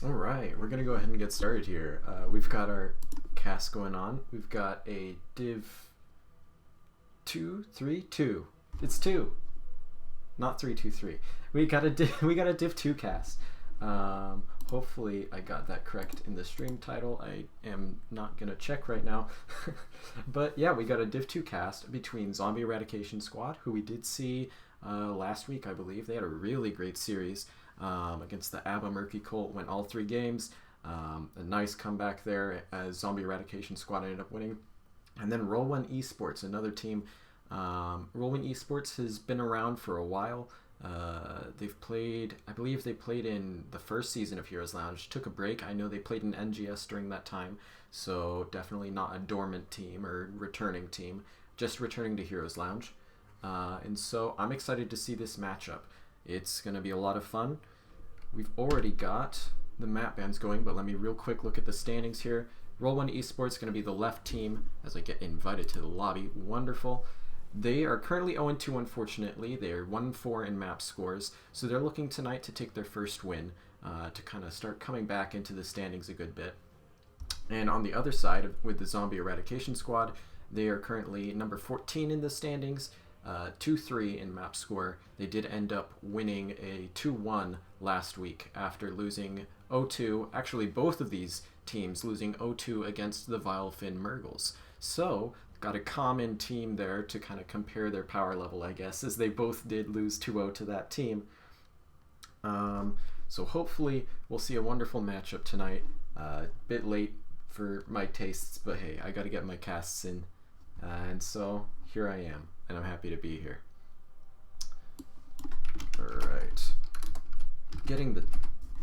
All right, we're gonna go ahead and get started here. We've got our cast going on. We've got a div 2, 3, 2. It's 2, not 3, 2, 3. We got a div 2 cast. Hopefully I got that correct in the stream title. I am not gonna check right now, but yeah, we got a div 2 cast between Zombie Eradication Squad, who we did see last week, I believe. They had a really great series against the ABBA Murky Colt, went all 3 games. A nice comeback there as Zombie Eradication Squad ended up winning. And then Roll1 Esports, another team. Roll1 Esports has been around for a while. They've played, I believe they played in the first season of Heroes Lounge, took a break. I know they played in NGS during that time, so definitely not a dormant team or returning team, just returning to Heroes Lounge. And so I'm excited to see this matchup. It's going to be a lot of fun. We've already got the map bans going, but let me real quick look at the standings here. Roll1 Esports is going to be the left team as I get invited to the lobby. Wonderful. They are currently 0-2, unfortunately. They are 1-4 in map scores, so they're looking tonight to take their first win to kind of start coming back into the standings a good bit. And on the other side, with the Zombie Eradication Squad, they are currently number 14 in the standings, 2-3 in map score. They did end up winning a 2-1 last week after losing 0-2. Actually, both of these teams losing 0-2 against the Vilefin Murgles. So, got a common team there to kind of compare their power level, I guess, as they both did lose 2-0 to that team. So hopefully we'll see a wonderful matchup tonight. Bit late for my tastes, but hey, I got to get my casts in. And so here I am, and I'm happy to be here. Alright. Getting the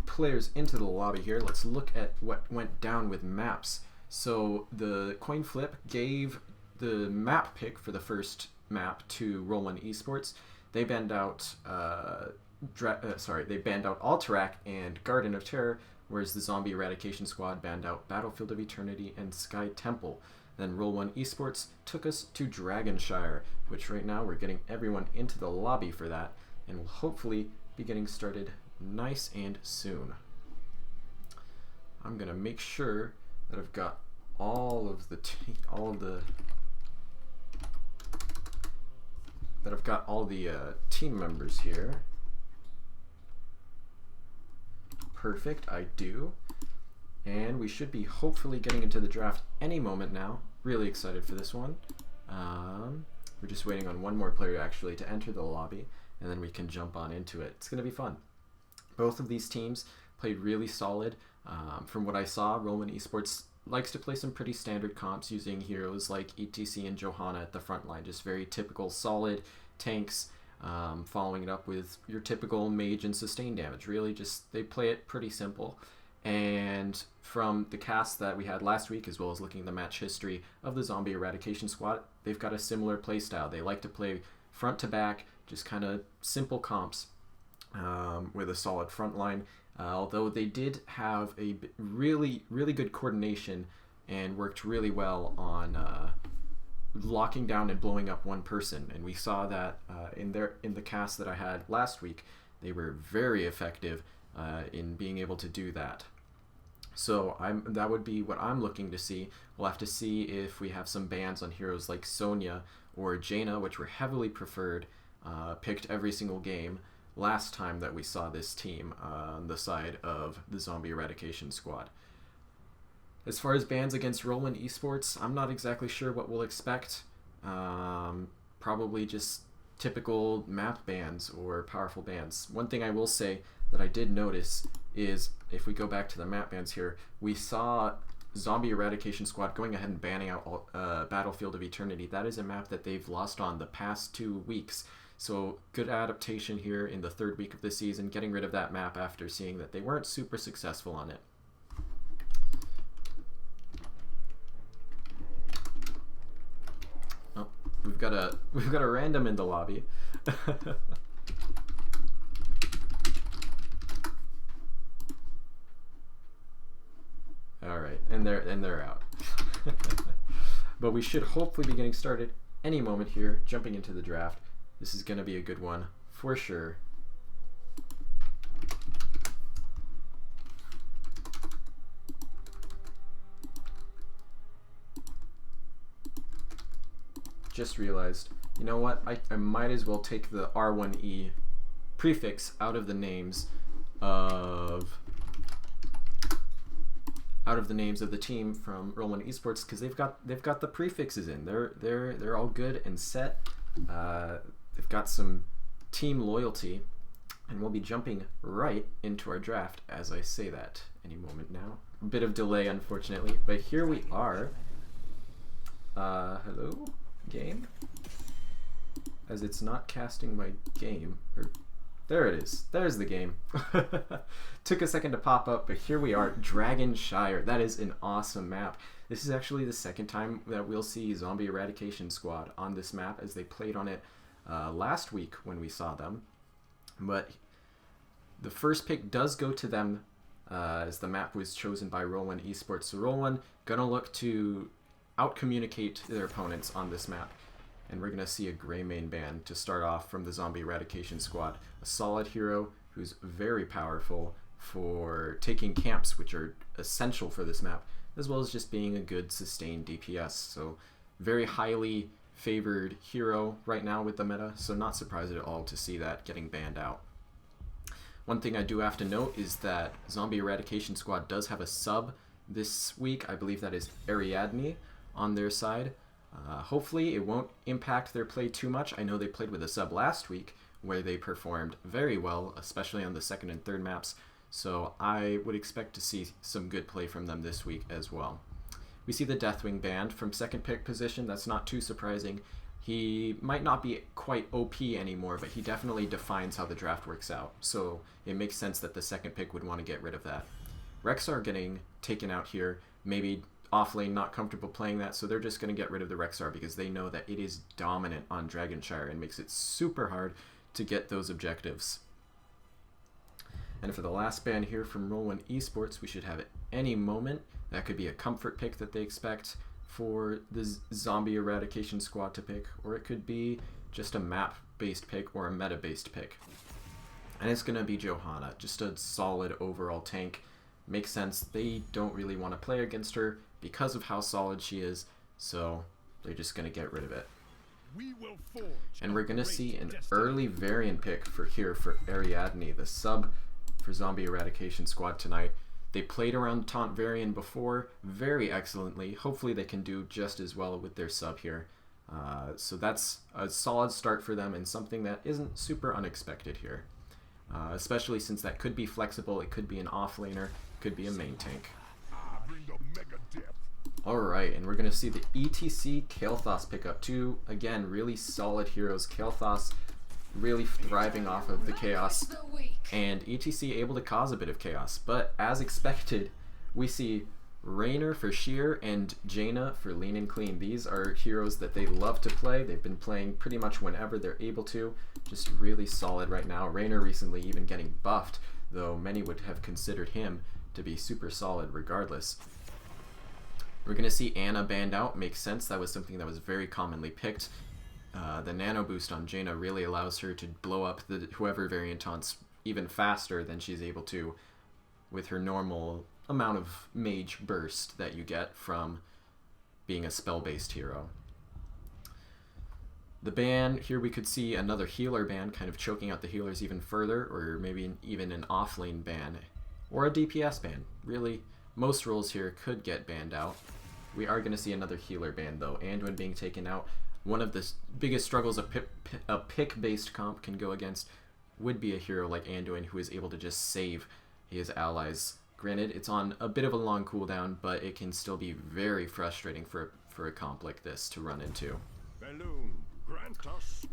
players into the lobby here, let's look at what went down with maps. So the coin flip gave the map pick for the first map to Roll1 Esports. They banned out they banned out Alterac and Garden of Terror, whereas the Zombie Eradication Squad banned out Battlefield of Eternity and Sky Temple. Then Roll1 Esports took us to Dragonshire, which right now we're getting everyone into the lobby for that, and we'll hopefully be getting started nice and soon. I'm gonna make sure that I've got all of the team members here. Perfect, I do. And we should be hopefully getting into the draft any moment now. Really excited for this one. We're just waiting on one more player actually to enter the lobby, and then we can jump on into it. It's going to be fun. Both of these teams played really solid. From what I saw, Roll1 Esports likes to play some pretty standard comps using heroes like ETC and Johanna at the front line. Just very typical solid tanks, following it up with your typical mage and sustain damage. Really just, they play it pretty simple. And from the cast that we had last week, as well as looking at the match history of the Zombie Eradication Squad, they've got a similar playstyle. They like to play front to back, just kind of simple comps with a solid front line. Although they did have a really good coordination and worked really well on locking down and blowing up one person, and we saw that in the cast that I had last week. They were very effective in being able to do that. So that would be what I'm looking to see. We'll have to see if we have some bans on heroes like Sonya or Jaina, which were heavily preferred, picked every single game last time that we saw this team on the side of the Zombie Eradication Squad. As far as bans against Roll1 Esports, I'm not exactly sure what we'll expect. Probably just typical map bans or powerful bans. One thing I will say that I did notice is, if we go back to the map bans here, we saw Zombie Eradication Squad going ahead and banning out Battlefield of Eternity. That is a map that they've lost on the past 2 weeks. So good adaptation here in the 3rd week of the season, getting rid of that map after seeing that they weren't super successful on it. Oh, we've got a random in the lobby. All right, and they're out. But we should hopefully be getting started any moment here, jumping into the draft. This is going to be a good one for sure. just realized, you know what, I might as well take the R1E prefix out of the names of the team from Roll1 Esports, because they've got the prefixes in. They're all good and set. They've got some team loyalty, and we'll be jumping right into our draft as I say that any moment now. A bit of delay, unfortunately, but here we are. Hello, game? As it's not casting my game. There it is. There's the game. Took a second to pop up, but here we are. Dragonshire. That is an awesome map. This is actually the second time that we'll see Zombie Eradication Squad on this map, as they played on it last week when we saw them. But the first pick does go to them, as the map was chosen by Roll1 Esports. So Roll1 gonna look to out-communicate their opponents on this map. And we're gonna see a gray main ban to start off from the Zombie Eradication Squad. A solid hero who's very powerful for taking camps, which are essential for this map, as well as just being a good sustained DPS. So very highly favored hero right now with the meta, so not surprised at all to see that getting banned out. One thing I do have to note is that Zombie Eradication Squad does have a sub this week. I believe that is Ariadne on their side. Hopefully it won't impact their play too much. I know they played with a sub last week where they performed very well, especially on the second and third maps, so I would expect to see some good play from them this week as well. We see the Deathwing banned from second pick position. That's not too surprising. He might not be quite OP anymore, but he definitely defines how the draft works out, so it makes sense that the second pick would want to get rid of that. Rexar getting taken out here, maybe offlane not comfortable playing that, so they're just going to get rid of the Rexar because they know that it is dominant on Dragonshire and makes it super hard to get those objectives. And for the last ban here from Roll1 Esports, we should have it any moment. That could be a comfort pick that they expect for the Zombie Eradication Squad to pick, or it could be just a map-based pick or a meta-based pick. And it's going to be Johanna, just a solid overall tank. Makes sense. They don't really want to play against her because of how solid she is, so they're just going to get rid of it. And we're going to see an early variant pick for Ariadne, the sub for Zombie Eradication Squad tonight. They played around Taunt variant before very excellently. Hopefully they can do just as well with their sub here. So that's a solid start for them and something that isn't super unexpected here. Especially since that could be flexible, it could be an offlaner, could be a main tank. Alright, and we're going to see the ETC Kael'thas pick up two. Again, really solid heroes. Kael'thas really thriving off of the chaos, and ETC able to cause a bit of chaos. But as expected, we see Raynor for Sheer and Jaina for Lean and Clean. These are heroes that they love to play. They've been playing pretty much whenever they're able to. Just really solid right now. Raynor recently even getting buffed, though many would have considered him to be super solid regardless. We're going to see Anna banned out. Makes sense. That was something that was very commonly picked. The nano boost on Jaina really allows her to blow up whoever variant taunts even faster than she's able to with her normal amount of mage burst that you get from being a spell-based hero. The ban, here we could see another healer ban, kind of choking out the healers even further, or maybe even an offlane ban, or a DPS ban. Really, most roles here could get banned out. We are going to see another healer ban though, Anduin being taken out. One of the biggest struggles a pick-based comp can go against would be a hero like Anduin, who is able to just save his allies. Granted, it's on a bit of a long cooldown, but it can still be very frustrating for a comp like this to run into.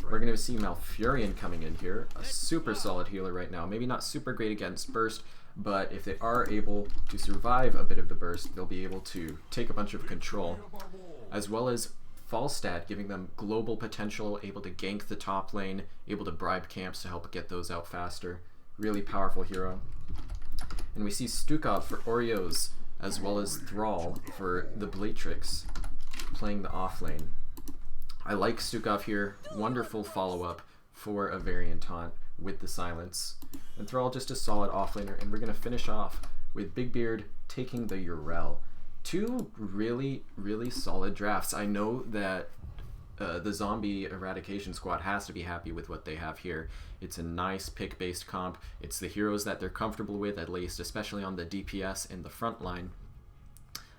We're going to see Malfurion coming in here, a super solid healer right now. Maybe not super great against burst, but if they are able to survive a bit of the burst, they'll be able to take a bunch of control, as well as Falstad, giving them global potential, able to gank the top lane, able to bribe camps to help get those out faster. Really powerful hero. And we see Stukov for Oreos, as well as Thrall for the Blatrix, playing the off lane. I like Stukov here. Wonderful follow-up for a variant taunt with the silence. And Thrall just a solid offlaner, and we're going to finish off with Big Beard taking the Urel. Two really, really solid drafts. I know that the zombie eradication squad has to be happy with what they have here. It's a nice pick-based comp. It's the heroes that they're comfortable with, at least, especially on the DPS in the front line.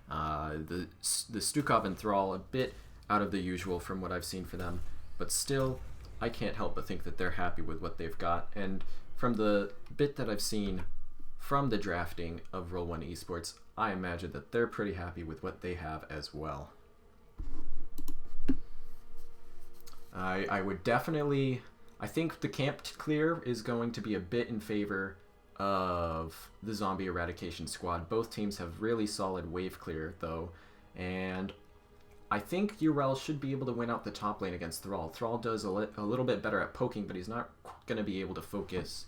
The Stukov and Thrall, a bit out of the usual from what I've seen for them, but still, I can't help but think that they're happy with what they've got. And from the bit that I've seen from the drafting of Roll1 Esports, I imagine that they're pretty happy with what they have as well. I would definitely... I think the camp clear is going to be a bit in favor of the zombie eradication squad. Both teams have really solid wave clear, though, and I think URL should be able to win out the top lane against Thrall. Thrall does a little bit better at poking, but he's not going to be able to focus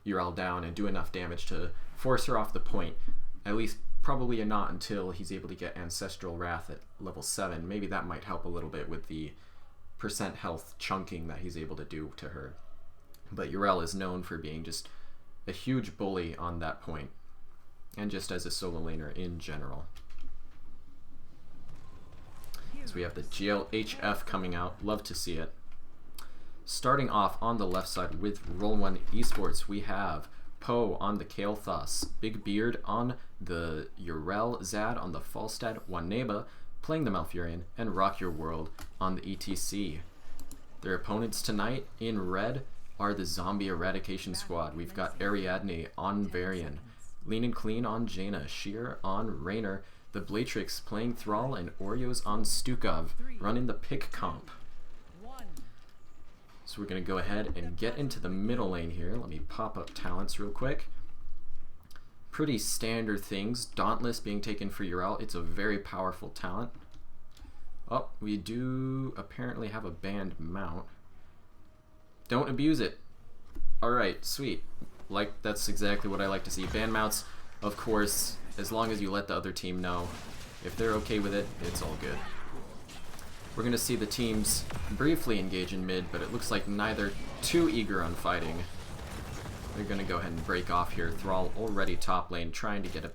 URL down and do enough damage to force her off the point. At least probably not until he's able to get Ancestral Wrath at level 7. Maybe that might help a little bit with the percent health chunking that he's able to do to her. But URL is known for being just a huge bully on that point, and just as a solo laner in general. So we have the GLHF coming out. Love to see it. Starting off on the left side with Roll1 Esports, we have Poe on the Kael'thas, Big Beard on the Urel, Zad on the Falstad, Waneba playing the Malfurion, and Rock Your World on the ETC. Their opponents tonight in red are the Zombie Eradication Squad. We've got Ariadne on Varian, Lean and Clean on Jaina, Sheer on Raynor, the Blatrix playing Thrall, and Oreos on Stukov, running the pick comp. So we're going to go ahead and get into the middle lane here. Let me pop up talents real quick. Pretty standard things. Dauntless being taken for Urel. It's a very powerful talent. Oh, we do apparently have a banned mount. Don't abuse it. Alright, sweet. That's exactly what I like to see. Banned mounts, of course, as long as you let the other team know. If they're okay with it, it's all good. We're going to see the teams briefly engage in mid, but it looks like neither too eager on fighting. They're going to go ahead and break off here. Thrall already top lane, trying to get a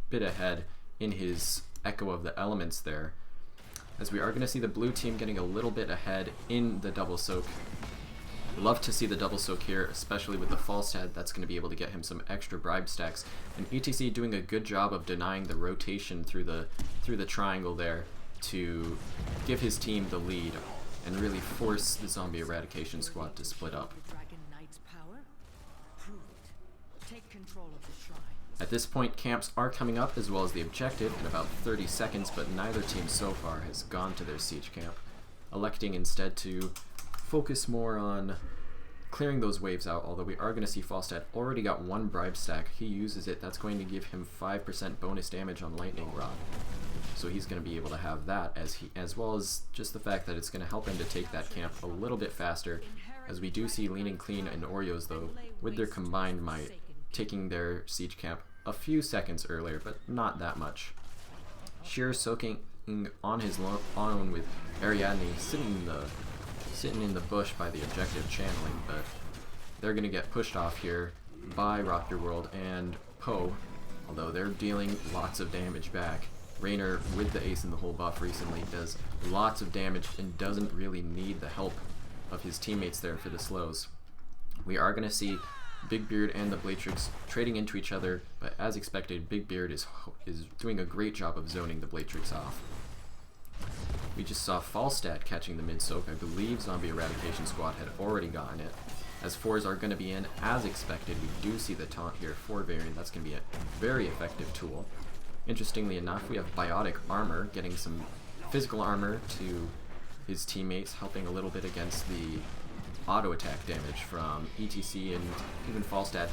bit ahead in his Echo of the Elements there. As we are going to see the blue team getting a little bit ahead in the double soak. Love to see the double soak here, especially with the Falstad. That's going to be able to get him some extra bribe stacks. And ETC doing a good job of denying the rotation through the triangle there to give his team the lead and really force the Zombie Eradication Squad to split up. At this point, camps are coming up as well as the objective in about 30 seconds, but neither team so far has gone to their siege camp, electing instead to focus more on clearing those waves out, although we are going to see Falstad already got one bribe stack. He uses it. That's going to give him 5% bonus damage on Lightning Rod. So he's going to be able to have that, as well as just the fact that it's going to help him to take that camp a little bit faster, as we do see Lean and Clean and Oreos, though, with their combined might, taking their siege camp a few seconds earlier, but not that much. Sheer soaking on his own with Ariadne sitting in the bush by the objective channeling, but they're going to get pushed off here by Rock Your World and Poe, although they're dealing lots of damage back. Raynor, with the Ace in the Hole buff recently, does lots of damage and doesn't really need the help of his teammates there for the slows. We are going to see Big Beard and the Blatrix trading into each other, but as expected, Big Beard is doing a great job of zoning the Blatrix off. We just saw Falstad catching the mid-soak. I believe Zombie Eradication Squad had already gotten it. As fours are going to be in, as expected, we do see the taunt here for Varian. That's going to be a very effective tool. Interestingly enough, we have Biotic Armor getting some physical armor to his teammates, helping a little bit against the auto attack damage from ETC and even Falstad.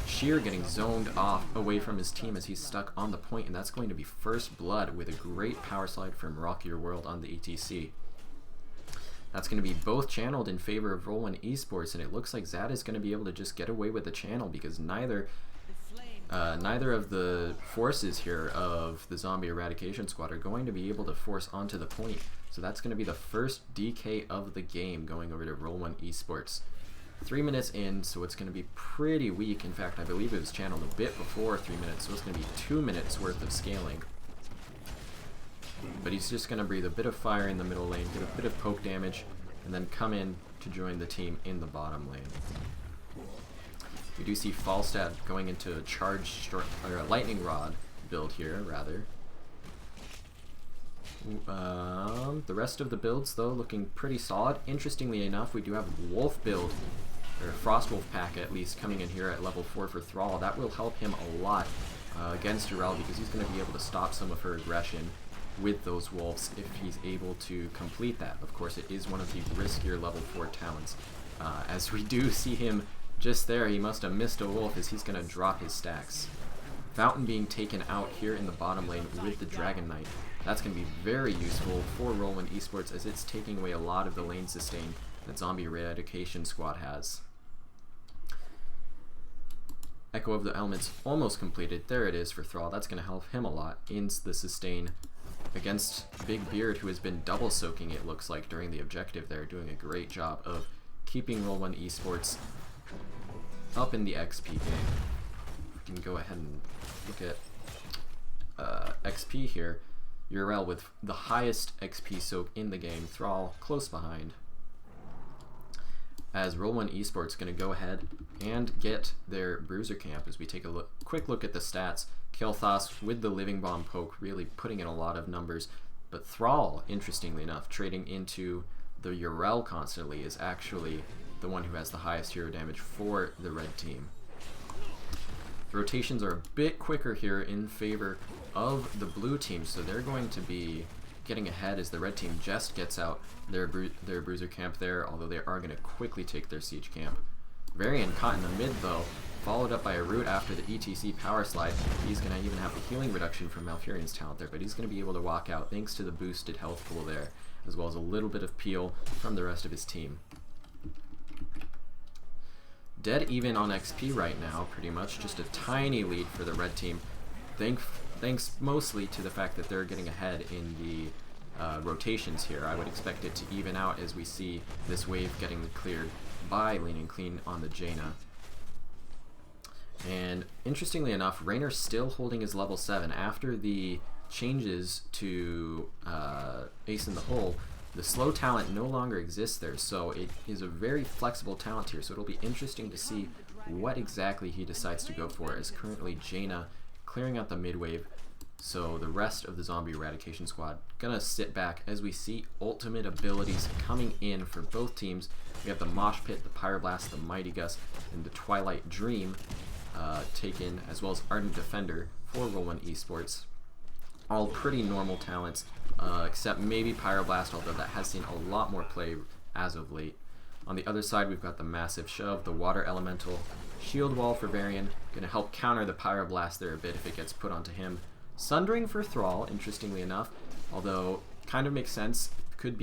Sheer getting zoned off away from his team as he's stuck on the point, and that's going to be first blood with a great power slide from Rock Your World on the ETC. That's going to be both channeled in favor of Roll1 Esports, and it looks like Zad is going to be able to just get away with the channel because neither of the forces here of the Zombie Eradication Squad are going to be able to force onto the point. So that's going to be the first DK of the game going over to Roll1 Esports. 3 minutes in, so it's going to be pretty weak. In fact, I believe it was channeled a bit before 3 minutes, so it's going to be 2 minutes worth of scaling. but he's just going to breathe a bit of fire in the middle lane, get a bit of poke damage, and then come in to join the team in the bottom lane. We do see Falstad going into a or a lightning rod build here, rather. The rest of the builds, though, looking pretty solid. Interestingly enough, we do have Wolf build, or Frost Wolf pack at least, coming in here at level 4 for Thrall. That will help him a lot against Urel, because he's going to be able to stop some of her aggression with those wolves if he's able to complete that. Of course, it is one of the riskier level 4 talents. As we do see him just there, he must have missed a wolf as he's going to drop his stacks. Fountain being taken out here in the bottom lane with the Dragon Knight. That's going to be very useful for Roll1 Esports, as it's taking away a lot of the lane sustain that Zombie Eradication squad has. Echo of the Elements almost completed. There it is for Thrall. That's going to help him a lot in the sustain against Big Beard, who has been double soaking, it looks like, during the objective there, doing a great job of keeping Roll1 Esports up in the XP game. We can go ahead and look at XP here. Urel with the highest XP soak in the game, Thrall close behind. As Roll1 Esports going to go ahead and get their Bruiser Camp as we take a quick look at the stats. Kael'thas with the Living Bomb poke really putting in a lot of numbers, but Thrall, interestingly enough, trading into the Urel constantly, is actually the one who has the highest hero damage for the red team. The rotations are a bit quicker here in favor of the blue team, so they're going to be getting ahead as the red team just gets out their Bruiser Camp there, although they are going to quickly take their Siege Camp. Varian caught in the mid though, followed up by a root after the ETC power slide. He's going to even have the healing reduction from Malfurion's talent there, but he's going to be able to walk out thanks to the boosted health pool there, as well as a little bit of peel from the rest of his team. Dead even on XP right now, pretty much. Just a tiny lead for the red team, thanks mostly to the fact that they're getting ahead in the rotations here. I would expect it to even out as we see this wave getting cleared by Leaning Clean on the Jaina. And interestingly enough, Raynor's still holding his level 7. After the changes to Ace in the Hole, the slow talent no longer exists there, so it is a very flexible talent here, so it'll be interesting to see what exactly he decides to go for, as currently Jaina clearing out the mid wave, so the rest of the Zombie Eradication squad gonna sit back as we see ultimate abilities coming in for both teams. We have the Mosh Pit, the Pyroblast, the Mighty Gust, and the Twilight Dream taken, as well as Ardent Defender for Roll1 Esports. All pretty normal talents, except maybe Pyroblast, although that has seen a lot more play as of late. On the other side, we've got the Massive Shove, the Water Elemental, Shield Wall for Varian, gonna help counter the Pyroblast there a bit if it gets put onto him. Sundering for Thrall, interestingly enough, although kind of makes sense, could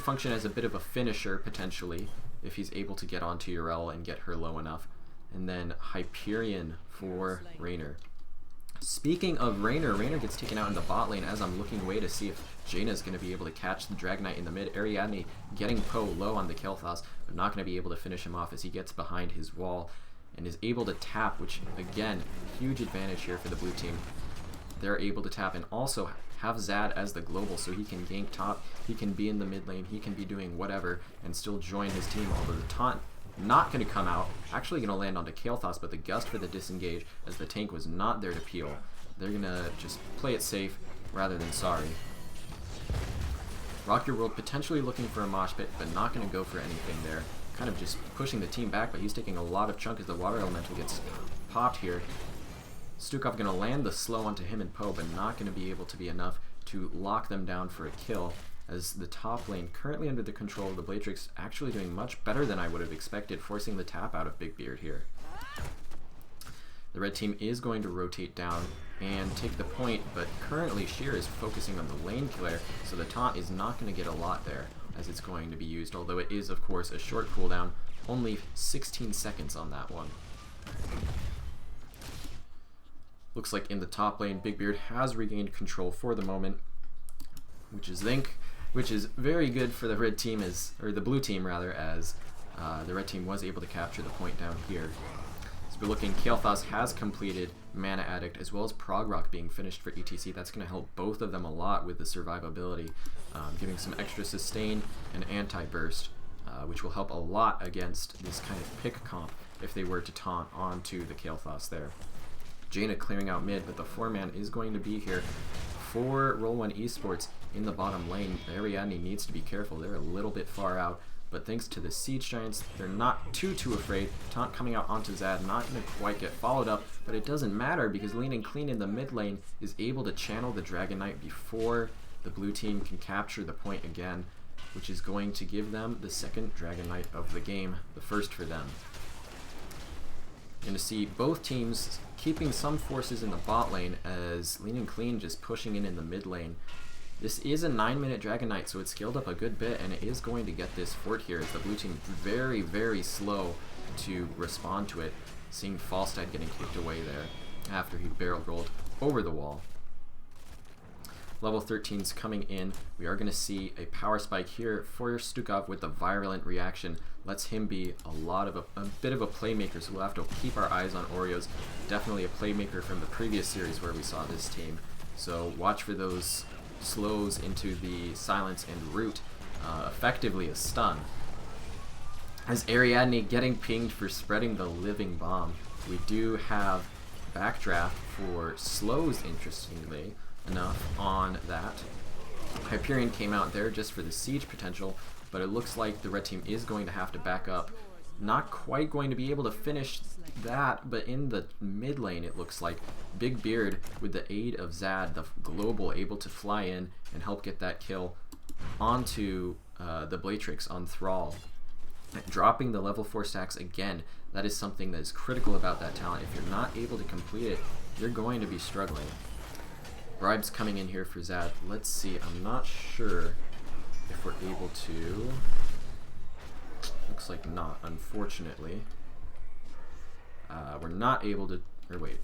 function as a bit of a finisher potentially if he's able to get onto Urel and get her low enough. And then Hyperion for Raynor. Speaking of Raynor, Raynor gets taken out in the bot lane as I'm looking away to see if Jaina is going to be able to catch the Dragon Knight in the mid. Ariadne getting Poe low on the Kael'thas, but not going to be able to finish him off as he gets behind his wall and is able to tap, which again, huge advantage here for the blue team. They're able to tap and also have Zad as the global, so he can gank top, he can be in the mid lane, he can be doing whatever and still join his team, although the taunt not going to come out, actually going to land onto Kael'thas, but the Gust for the disengage as the tank was not there to peel. They're going to just play it safe rather than sorry. Rock Your World potentially looking for a mosh pit, but not going to go for anything there. Kind of just pushing the team back, but he's taking a lot of chunk as the Water Elemental gets popped here. Stukov going to land the slow onto him and Poe, but not going to be able to be enough to lock them down for a kill, as the top lane, currently under the control of the Blatrix, actually doing much better than I would have expected, forcing the tap out of Big Beard here. The red team is going to rotate down and take the point, but currently Sheer is focusing on the lane killer, so the taunt is not going to get a lot there as it's going to be used, although it is, of course, a short cooldown, only 16 seconds on that one. Looks like in the top lane, Big Beard has regained control for the moment, which is very good for the red team, or the blue team rather, as the red team was able to capture the point down here. So we're looking, Kael'thas has completed Mana Addict, as well as Prog Rock being finished for ETC. That's going to help both of them a lot with the survivability, giving some extra sustain and anti-burst, which will help a lot against this kind of pick comp if they were to taunt onto the Kael'thas there. Jaina clearing out mid, but the 4-man is going to be here for Roll1 Esports in the bottom lane. Ariadne needs to be careful. They're a little bit far out, but thanks to the Siege Giants, they're not too afraid. Taunt coming out onto Zad, not going to quite get followed up, but it doesn't matter because Leaning Clean in the mid lane is able to channel the Dragon Knight before the blue team can capture the point again, which is going to give them the second Dragon Knight of the game, the first for them. Going to see both teams keeping some forces in the bot lane as Leaning Clean just pushing in the mid lane. This is a 9-minute Dragon Knight, so it's scaled up a good bit, and it is going to get this fort here as the blue team very, very slow to respond to it. Seeing Falstad getting kicked away there after he barrel rolled over the wall. Level 13's coming in. We are going to see a power spike here for Stukov with the virulent reaction. Lets him be a bit of a playmaker, so we'll have to keep our eyes on Oreos. Definitely a playmaker from the previous series where we saw this team. So watch for those slows into the silence and root, effectively a stun. As Ariadne getting pinged for spreading the living bomb. We do have backdraft for slows, interestingly enough, on that. Hyperion came out there just for the siege potential, but it looks like the red team is going to have to back up. Not quite going to be able to finish that, but in the mid lane it looks like Big Beard, with the aid of Zad, the global, able to fly in and help get that kill onto the Blatrix on Thrall. Dropping the level 4 stacks again, that is something that is critical about that talent. If you're not able to complete it, you're going to be struggling. Bribes coming in here for Zad. Let's see, I'm not sure if we're able to. Looks like not, unfortunately. We're not able to, or wait,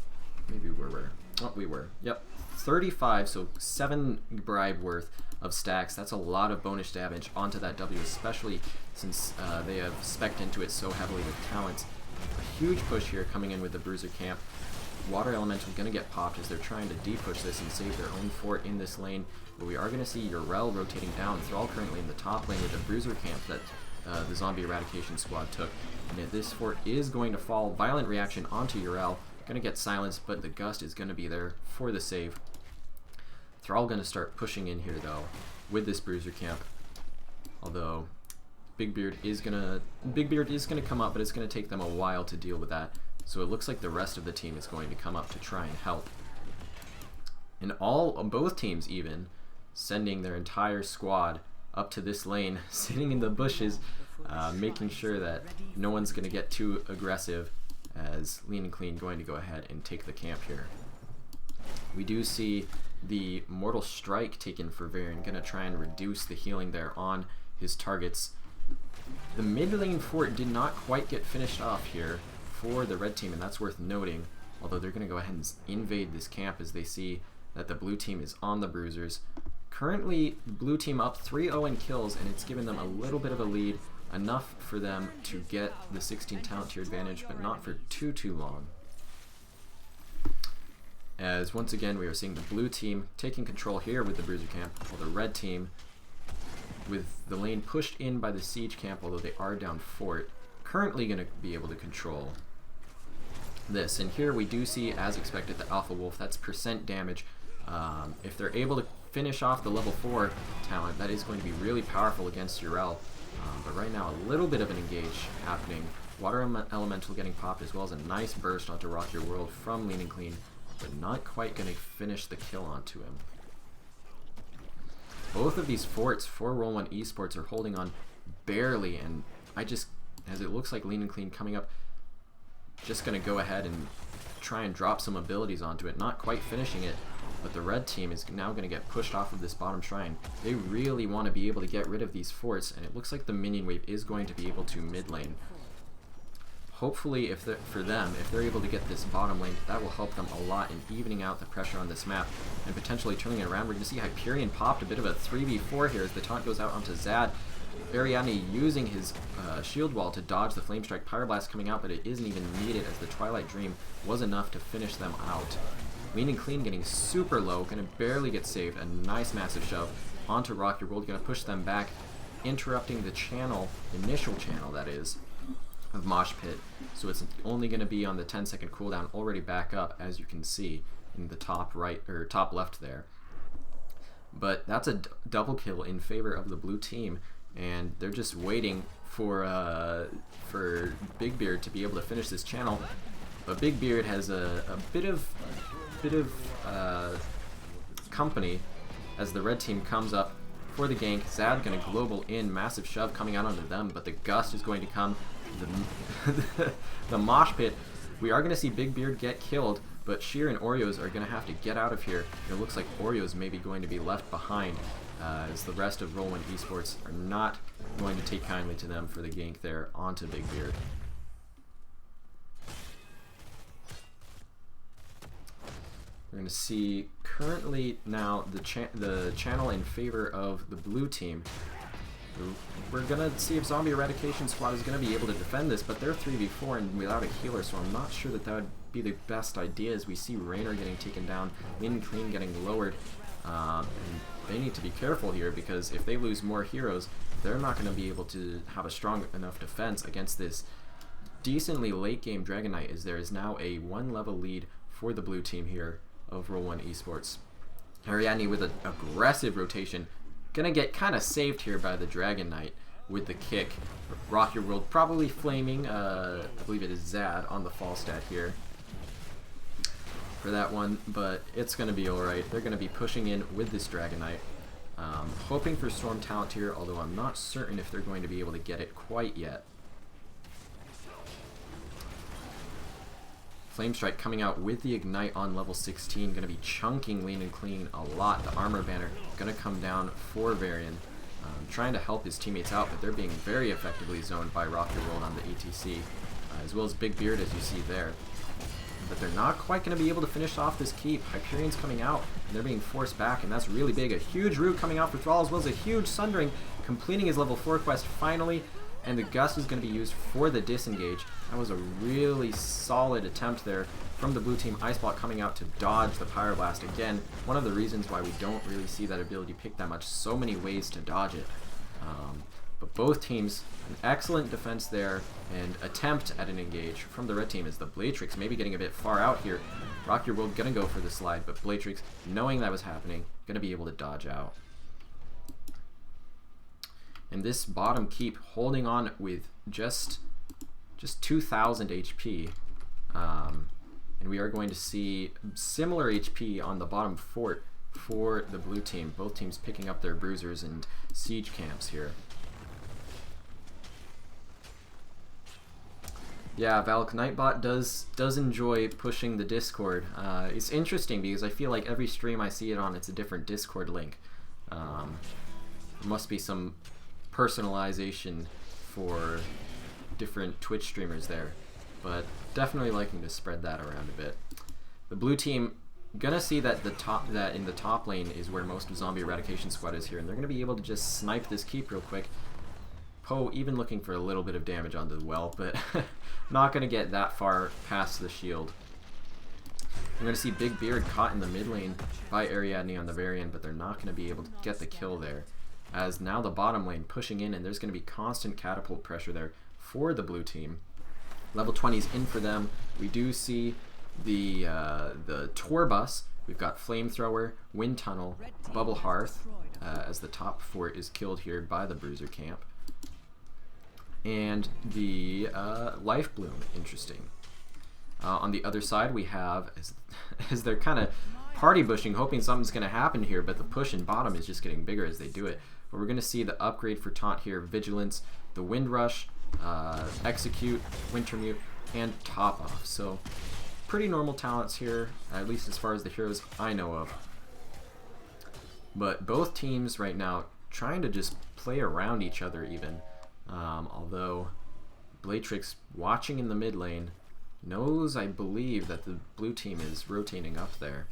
maybe we were. Oh, we were. Yep, 35, so 7 bribe worth of stacks. That's a lot of bonus damage onto that W, especially since they have spec'd into it so heavily with talents. A huge push here coming in with the Bruiser camp. Water Elemental going to get popped as they're trying to de-push this and save their own fort in this lane. But we are going to see Urel rotating down. Thrall currently in the top lane with the Bruiser camp that the zombie eradication squad took. And this fort is going to fall. Violent reaction onto Urel. Going to get silenced, but the Gust is going to be there for the save. Thrall going to start pushing in here though with this Bruiser camp. Although Big Beard is going to come up, but it's going to take them a while to deal with that. So it looks like the rest of the team is going to come up to try and help. And both teams even, sending their entire squad up to this lane, sitting in the bushes, making sure that no one's going to get too aggressive, as Leaning Clean going to go ahead and take the camp here. We do see the Mortal Strike taken for Varian, going to try and reduce the healing there on his targets. The mid lane fort did not quite get finished off here for the red team, and that's worth noting, although they're going to go ahead and invade this camp as they see that the blue team is on the Bruisers. Currently, blue team up 3-0 in kills, and it's given them a little bit of a lead, enough for them to get the 16 talent tier advantage, but not for too long. As once again we are seeing the blue team taking control here with the Bruiser camp, while the red team, with the lane pushed in by the siege camp, although they are down fort, currently going to be able to control this. And here we do see, as expected, the Alpha Wolf. That's percent damage. If they're able to finish off the level 4 talent, that is going to be really powerful against Urel. But right now, a little bit of an engage happening. Water Elemental getting popped, as well as a nice burst onto Rock Your World from Leaning Clean, but not quite going to finish the kill onto him. Both of these forts for Roll1 Esports are holding on barely, and as it looks like Leaning Clean coming up, just going to go ahead and try and drop some abilities onto it, not quite finishing it, but the red team is now going to get pushed off of this bottom shrine. They really want to be able to get rid of these forts, and it looks like the minion wave is going to be able to mid lane. Hopefully, if they're able to get this bottom lane, that will help them a lot in evening out the pressure on this map and potentially turning it around. We're going to see Hyperion popped, a bit of a 3v4 here as the taunt goes out onto Zad. Ariadne using his shield wall to dodge the Flame Strike Pyroblast coming out, but it isn't even needed as the Twilight Dream was enough to finish them out. Lean and Clean getting super low, gonna barely get saved. A nice massive shove onto Rock Your World, gonna push them back, interrupting the channel, initial channel that is, of Mosh Pit. So it's only gonna be on the 10-second cooldown, already back up as you can see in the top right or top left there. But that's a double kill in favor of the blue team, and they're just waiting for Big Beard to be able to finish this channel. But Big Beard has a bit of company as the red team comes up for the gank. Zad gonna global in, massive shove coming out onto them, but the gust is going to come. The Mosh Pit. We are gonna see Big Beard get killed, but Sheer and Oreos are going to have to get out of here. It looks like Oreos may be going to be left behind as the rest of Roll1 Esports are not going to take kindly to them for the gank there onto Big Beard. We're going to see currently now the channel in favor of the blue team. We're going to see if Zombie Eradication Squad is going to be able to defend this, but they're 3v4 and without a healer, so I'm not sure that that would be the best idea as we see Raynor getting taken down, Lean and Clean getting lowered, and they need to be careful here because if they lose more heroes, they're not going to be able to have a strong enough defense against this decently late game Dragon Knight, as there is now a 1 level lead for the blue team here of Roll1 Esports. Ariadne with an aggressive rotation, gonna get kind of saved here by the Dragon Knight with the kick. Rock Your World probably flaming, I believe it is Zad on the fall stat here for that one, but it's gonna be alright. They're gonna be pushing in with this Dragon Knight, hoping for Storm Talent here, although I'm not certain if they're going to be able to get it quite yet. Flame Strike coming out with the Ignite on level 16, going to be chunking Lean and Clean a lot. The Armor Banner going to come down for Varian, trying to help his teammates out, but they're being very effectively zoned by Rock Your World on the ETC, as well as Big Beard as you see there. But they're not quite going to be able to finish off this keep. Hyperion's coming out, and they're being forced back, and that's really big. A huge root coming out for Thrall, as well as a huge Sundering, completing his level 4 quest finally, and the Gust is going to be used for the disengage. That was a really solid attempt there from the blue team. Iceblock coming out to dodge the Pyroblast. Again, one of the reasons why we don't really see that ability picked that much. So many ways to dodge it. But both teams, an excellent defense there, and attempt at an engage from the red team is the Blatrix maybe getting a bit far out here. Rock Your World gonna go for the slide, but Blatrix, knowing that was happening, gonna be able to dodge out. And this bottom keep holding on with just 2,000 HP, and we are going to see similar HP on the bottom fort for the blue team. Both teams picking up their bruisers and siege camps here. Yeah, Valk Nightbot does enjoy pushing the Discord. It's interesting because I feel like every stream I see it on, it's a different Discord link. There must be some personalization for different Twitch streamers there, but definitely liking to spread that around a bit. The blue team gonna see that in the top lane is where most of Zombie Eradication Squad is here, and they're gonna be able to just snipe this keep real quick. Poe even looking for a little bit of damage onto the well, but not gonna get that far past the shield. I'm gonna see Big Beard caught in the mid lane by Ariadne on the Varian, but they're not gonna be able to get the kill there, as now the bottom lane pushing in, and there's going to be constant catapult pressure there for the blue team. Level 20's in for them. We do see the tour bus. We've got Flamethrower, Wind Tunnel, Bubble Hearth, as the top fort is killed here by the Bruiser camp. And the Life Bloom, interesting. On the other side we have, as they're kind of party bushing, hoping something's going to happen here, but the push in bottom is just getting bigger as they do it. But we're going to see the upgrade for Taunt here, Vigilance, the Wind Rush, Execute, Wintermute, and Top Off. So pretty normal talents here, at least as far as the heroes I know of. But both teams right now trying to just play around each other even. Although Blatrix, watching in the mid lane, knows, I believe, that the blue team is rotating up there.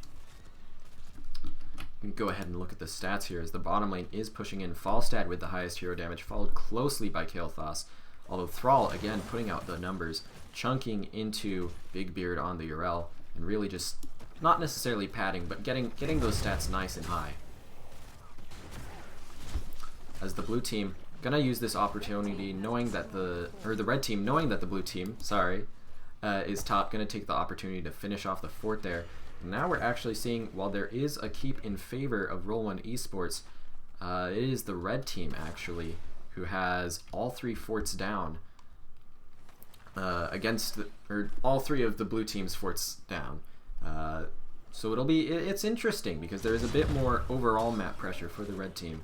go ahead and look at the stats here as the bottom lane is pushing in Falstad with the highest hero damage, followed closely by Kael'thas. Although Thrall, again, putting out the numbers, chunking into Big Beard on the Urel, and really just not necessarily padding, but getting those stats nice and high. As the blue team gonna use this opportunity, knowing that the red team, knowing that the blue team, is top, gonna take the opportunity to finish off the fort there. Now we're actually seeing, while there is a keep in favor of Roll1 Esports, it is the red team actually who has all 3 forts down all 3 of the blue team's forts down. So it's interesting because there is a bit more overall map pressure for the red team,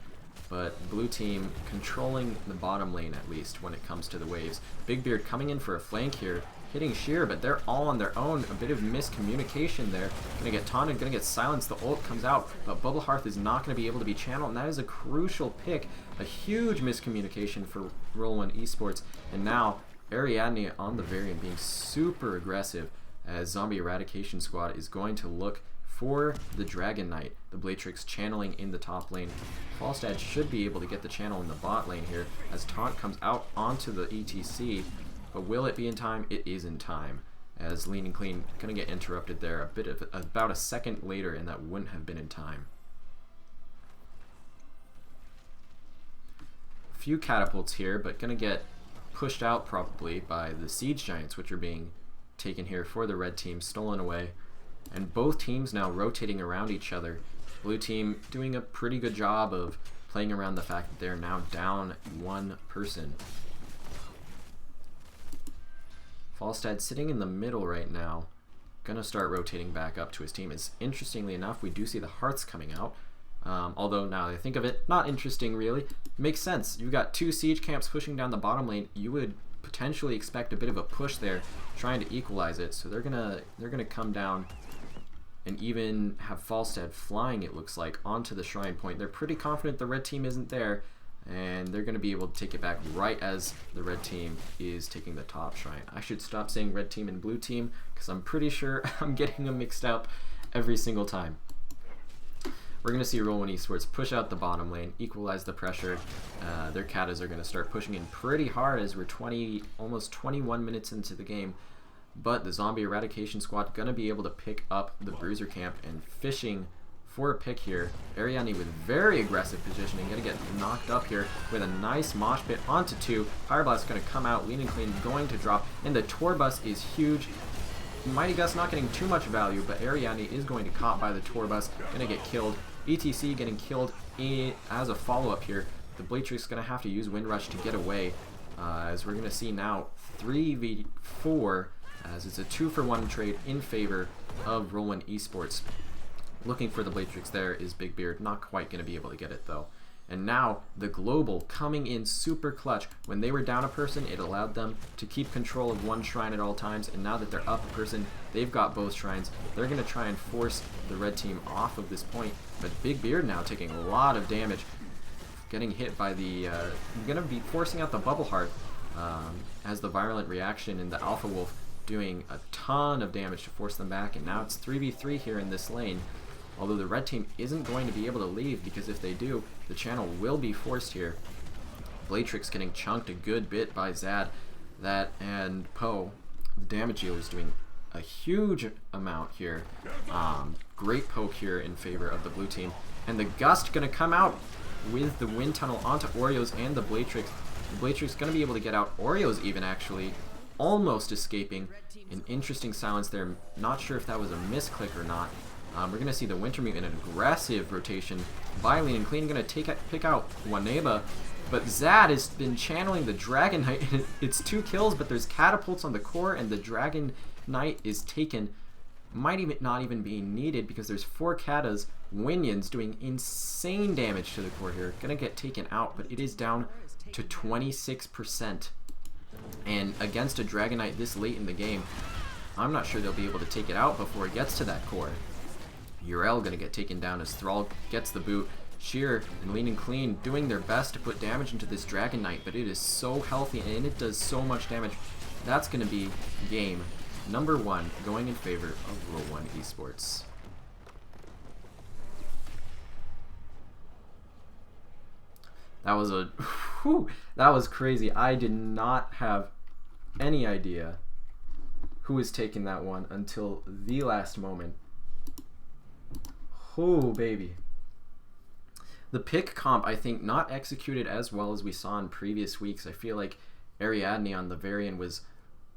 but blue team controlling the bottom lane at least when it comes to the waves. Big Beard coming in for a flank here, hitting Sheer, but they're all on their own. A bit of miscommunication there. Gonna get taunted, gonna get silenced. The ult comes out, but Bubble Hearth is not gonna be able to be channeled, and that is a crucial pick. A huge miscommunication for Roll1 Esports, and now Ariadne on the variant being super aggressive as Zombie Eradication Squad is going to look for the Dragon Knight. The Blatrix channeling in the top lane. Falstad should be able to get the channel in the bot lane here as taunt comes out onto the ETC. But will it be in time? It is in time. As Lean and Clean gonna get interrupted there about a second later, and that wouldn't have been in time. A few catapults here, but gonna get pushed out probably by the Siege Giants, which are being taken here for the red team, stolen away. And both teams now rotating around each other. Blue team doing a pretty good job of playing around the fact that they're now down 1 person. Falstad sitting in the middle right now, gonna start rotating back up to his team. Interestingly enough, we do see the hearts coming out. Although now that I think of it, not interesting really. Makes sense. You've got 2 siege camps pushing down the bottom lane. You would potentially expect a bit of a push there, trying to equalize it. So they're gonna come down and even have Falstad flying, it looks like, onto the shrine point. They're pretty confident the red team isn't there, and they're going to be able to take it back right as the red team is taking the top shrine. I should stop saying red team and blue team because I'm pretty sure I'm getting them mixed up every single time. We're going to see Roll1 Esports push out the bottom lane, equalize the pressure. Their Katas are going to start pushing in pretty hard as we're almost 21 minutes into the game. But the Zombie Eradication Squad going to be able to pick up the Bruiser camp, and fishing for a pick here. Ariadne with very aggressive positioning, going to get knocked up here with a nice mosh pit onto 2. Pyroblast going to come out, Lean and Clean going to drop, and the Torbus is huge. Mighty Gus not getting too much value, but Ariadne is going to caught by the Torbus, going to get killed. ETC getting killed as a follow-up here. The Blatrix going to have to use Windrush to get away, as we're going to see now 3v4, as it's a 2-for-1 trade in favor of Roll1 Esports. Looking for the Blatrix there is Big Beard, not quite going to be able to get it though. And now the Global coming in super clutch. When they were down a person, it allowed them to keep control of 1 shrine at all times, and now that they're up a person, they've got both shrines. They're going to try and force the red team off of this point, but Big Beard now taking a lot of damage, getting hit by the going to be forcing out the Bubble Heart as the Virulent Reaction and the Alpha Wolf doing a ton of damage to force them back, and now it's 3v3 here in this lane. Although the red team isn't going to be able to leave, because if they do, the channel will be forced here. Blatrix getting chunked a good bit by Zad. That and Poe, the damage dealer, is doing a huge amount here. Great poke here in favor of the blue team. And the Gust going to come out with the Wind Tunnel onto Oreos and the Blatrix. The Blatrix going to be able to get out. Oreos even actually almost escaping. An interesting silence there. Not sure if that was a misclick or not. We're going to see the Wintermute in an aggressive rotation by Lean and Clean. Going to pick out Waneba, but Zad has been channeling the Dragon Knight. It's 2 kills, but there's catapults on the core, and the Dragon Knight is taken. Might even not even be needed because there's 4 Katas. Winions doing insane damage to the core here. Going to get taken out, but it is down to 26%. And against a Dragon Knight this late in the game, I'm not sure they'll be able to take it out before it gets to that core. Urel gonna get taken down as Thrall gets the boot. Sheer and Lean and Clean doing their best to put damage into this Dragon Knight, but it is so healthy and it does so much damage. That's gonna be game number 1 going in favor of Roll1 Esports. That was a whew, that was crazy. I did not have any idea who was taking that one until the last moment. Oh, baby. The pick comp, I think, not executed as well as we saw in previous weeks. I feel like Ariadne on the Varian was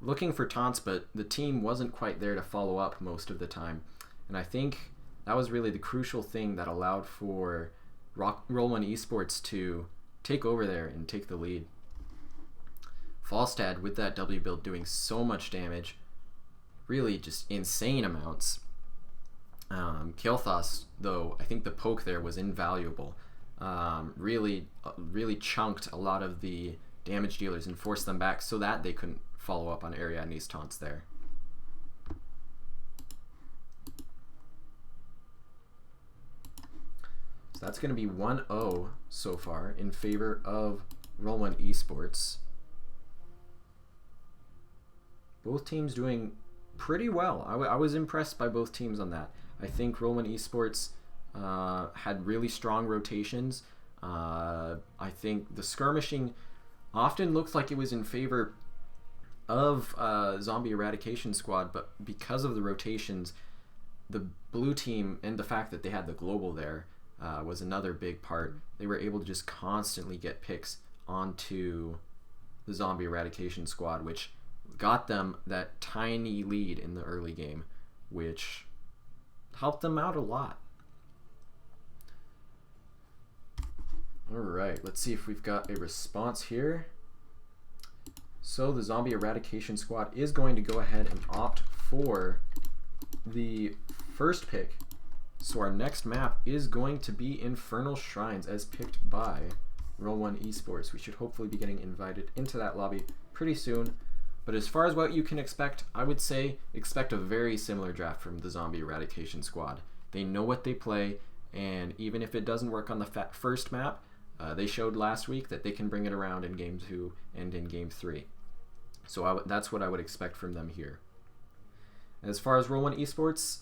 looking for taunts, but the team wasn't quite there to follow up most of the time. And I think that was really the crucial thing that allowed for Roll1 Esports to take over there and take the lead. Falstad with that W build doing so much damage, really just insane amounts. Kael'thas, though, I think the poke there was invaluable. Really chunked a lot of the damage dealers and forced them back so that they couldn't follow up on Ariadne's taunts there. So that's going to be 1-0 so far in favor of Roll1 Esports. Both teams doing pretty well. I was impressed by both teams on that. I think Roll1 Esports had really strong rotations. I think the skirmishing often looked like it was in favor of Zombie Eradication Squad, but because of the rotations, the blue team and the fact that they had the global there was another big part. They were able to just constantly get picks onto the Zombie Eradication Squad, which got them that tiny lead in the early game, which helped them out a lot. Alright, let's see if we've got a response here. So the Zombie Eradication Squad is going to go ahead and opt for the first pick. So our next map is going to be Infernal Shrines, as picked by Roll1 Esports. We should hopefully be getting invited into that lobby pretty soon. But as far as what you can expect, I would say expect a very similar draft from the Zombie Eradication Squad. They know what they play, and even if it doesn't work on the first map, they showed last week that they can bring it around in Game 2 and in Game 3. So that's what I would expect from them here. As far as Roll1 Esports,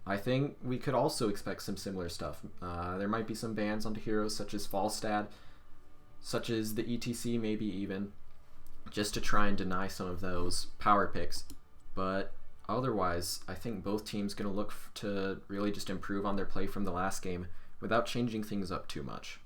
I think we could also expect some similar stuff. There might be some bans onto heroes such as Falstad, such as the ETC maybe even, just to try and deny some of those power picks. But otherwise, I think both teams going to look to really just improve on their play from the last game without changing things up too much.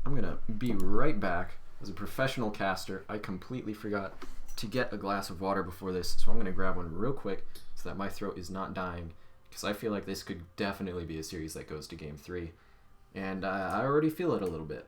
I'm going to be right back. As a professional caster, I completely forgot to get a glass of water before this, so I'm going to grab one real quick so that my throat is not dying, because I feel like this could definitely be a series that goes to Game 3, and I already feel it a little bit.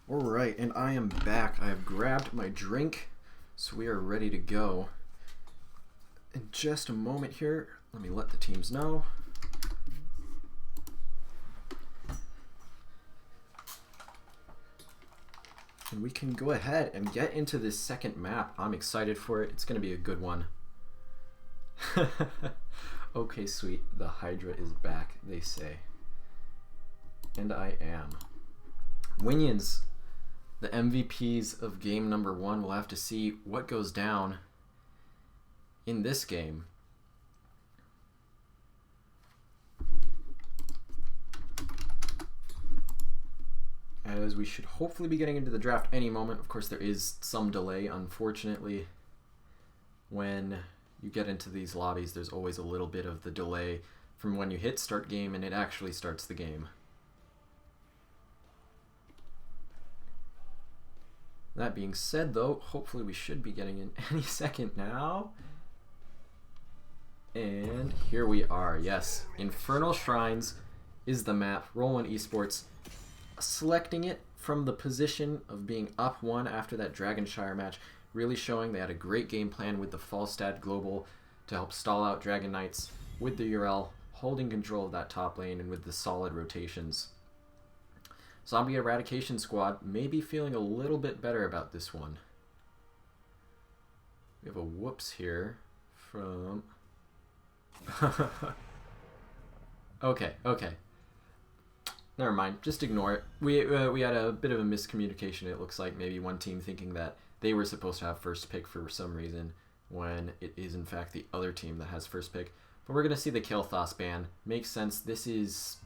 Alright, and I am back. I have grabbed my drink, so we are ready to go. In just a moment here, let me let the teams know. And we can go ahead and get into this second map. I'm excited for it. It's going to be a good one. Okay, sweet. The Hydra is back, they say. And I am. Winions, the MVPs of game number 1. We'll have to see what goes down in this game. As we should hopefully be getting into the draft any moment. Of course, there is some delay, unfortunately. When you get into these lobbies, there's always a little bit of the delay from when you hit start game and it actually starts the game. That being said, though, hopefully we should be getting in any second now. And here we are. Yes, Infernal Shrines is the map. Roll1 Esports selecting it from the position of being up 1 after that Dragonshire match, really showing they had a great game plan with the Falstad Global to help stall out Dragon Knights, with the URL holding control of that top lane and with the solid rotations. Zombie Eradication Squad may be feeling a little bit better about this one. We have a whoops here from... okay. Never mind. Just ignore it. We had a bit of a miscommunication, it looks like. Maybe one team thinking that they were supposed to have first pick for some reason, when it is in fact the other team that has first pick. But we're going to see the Kael'thas ban. Makes sense. This is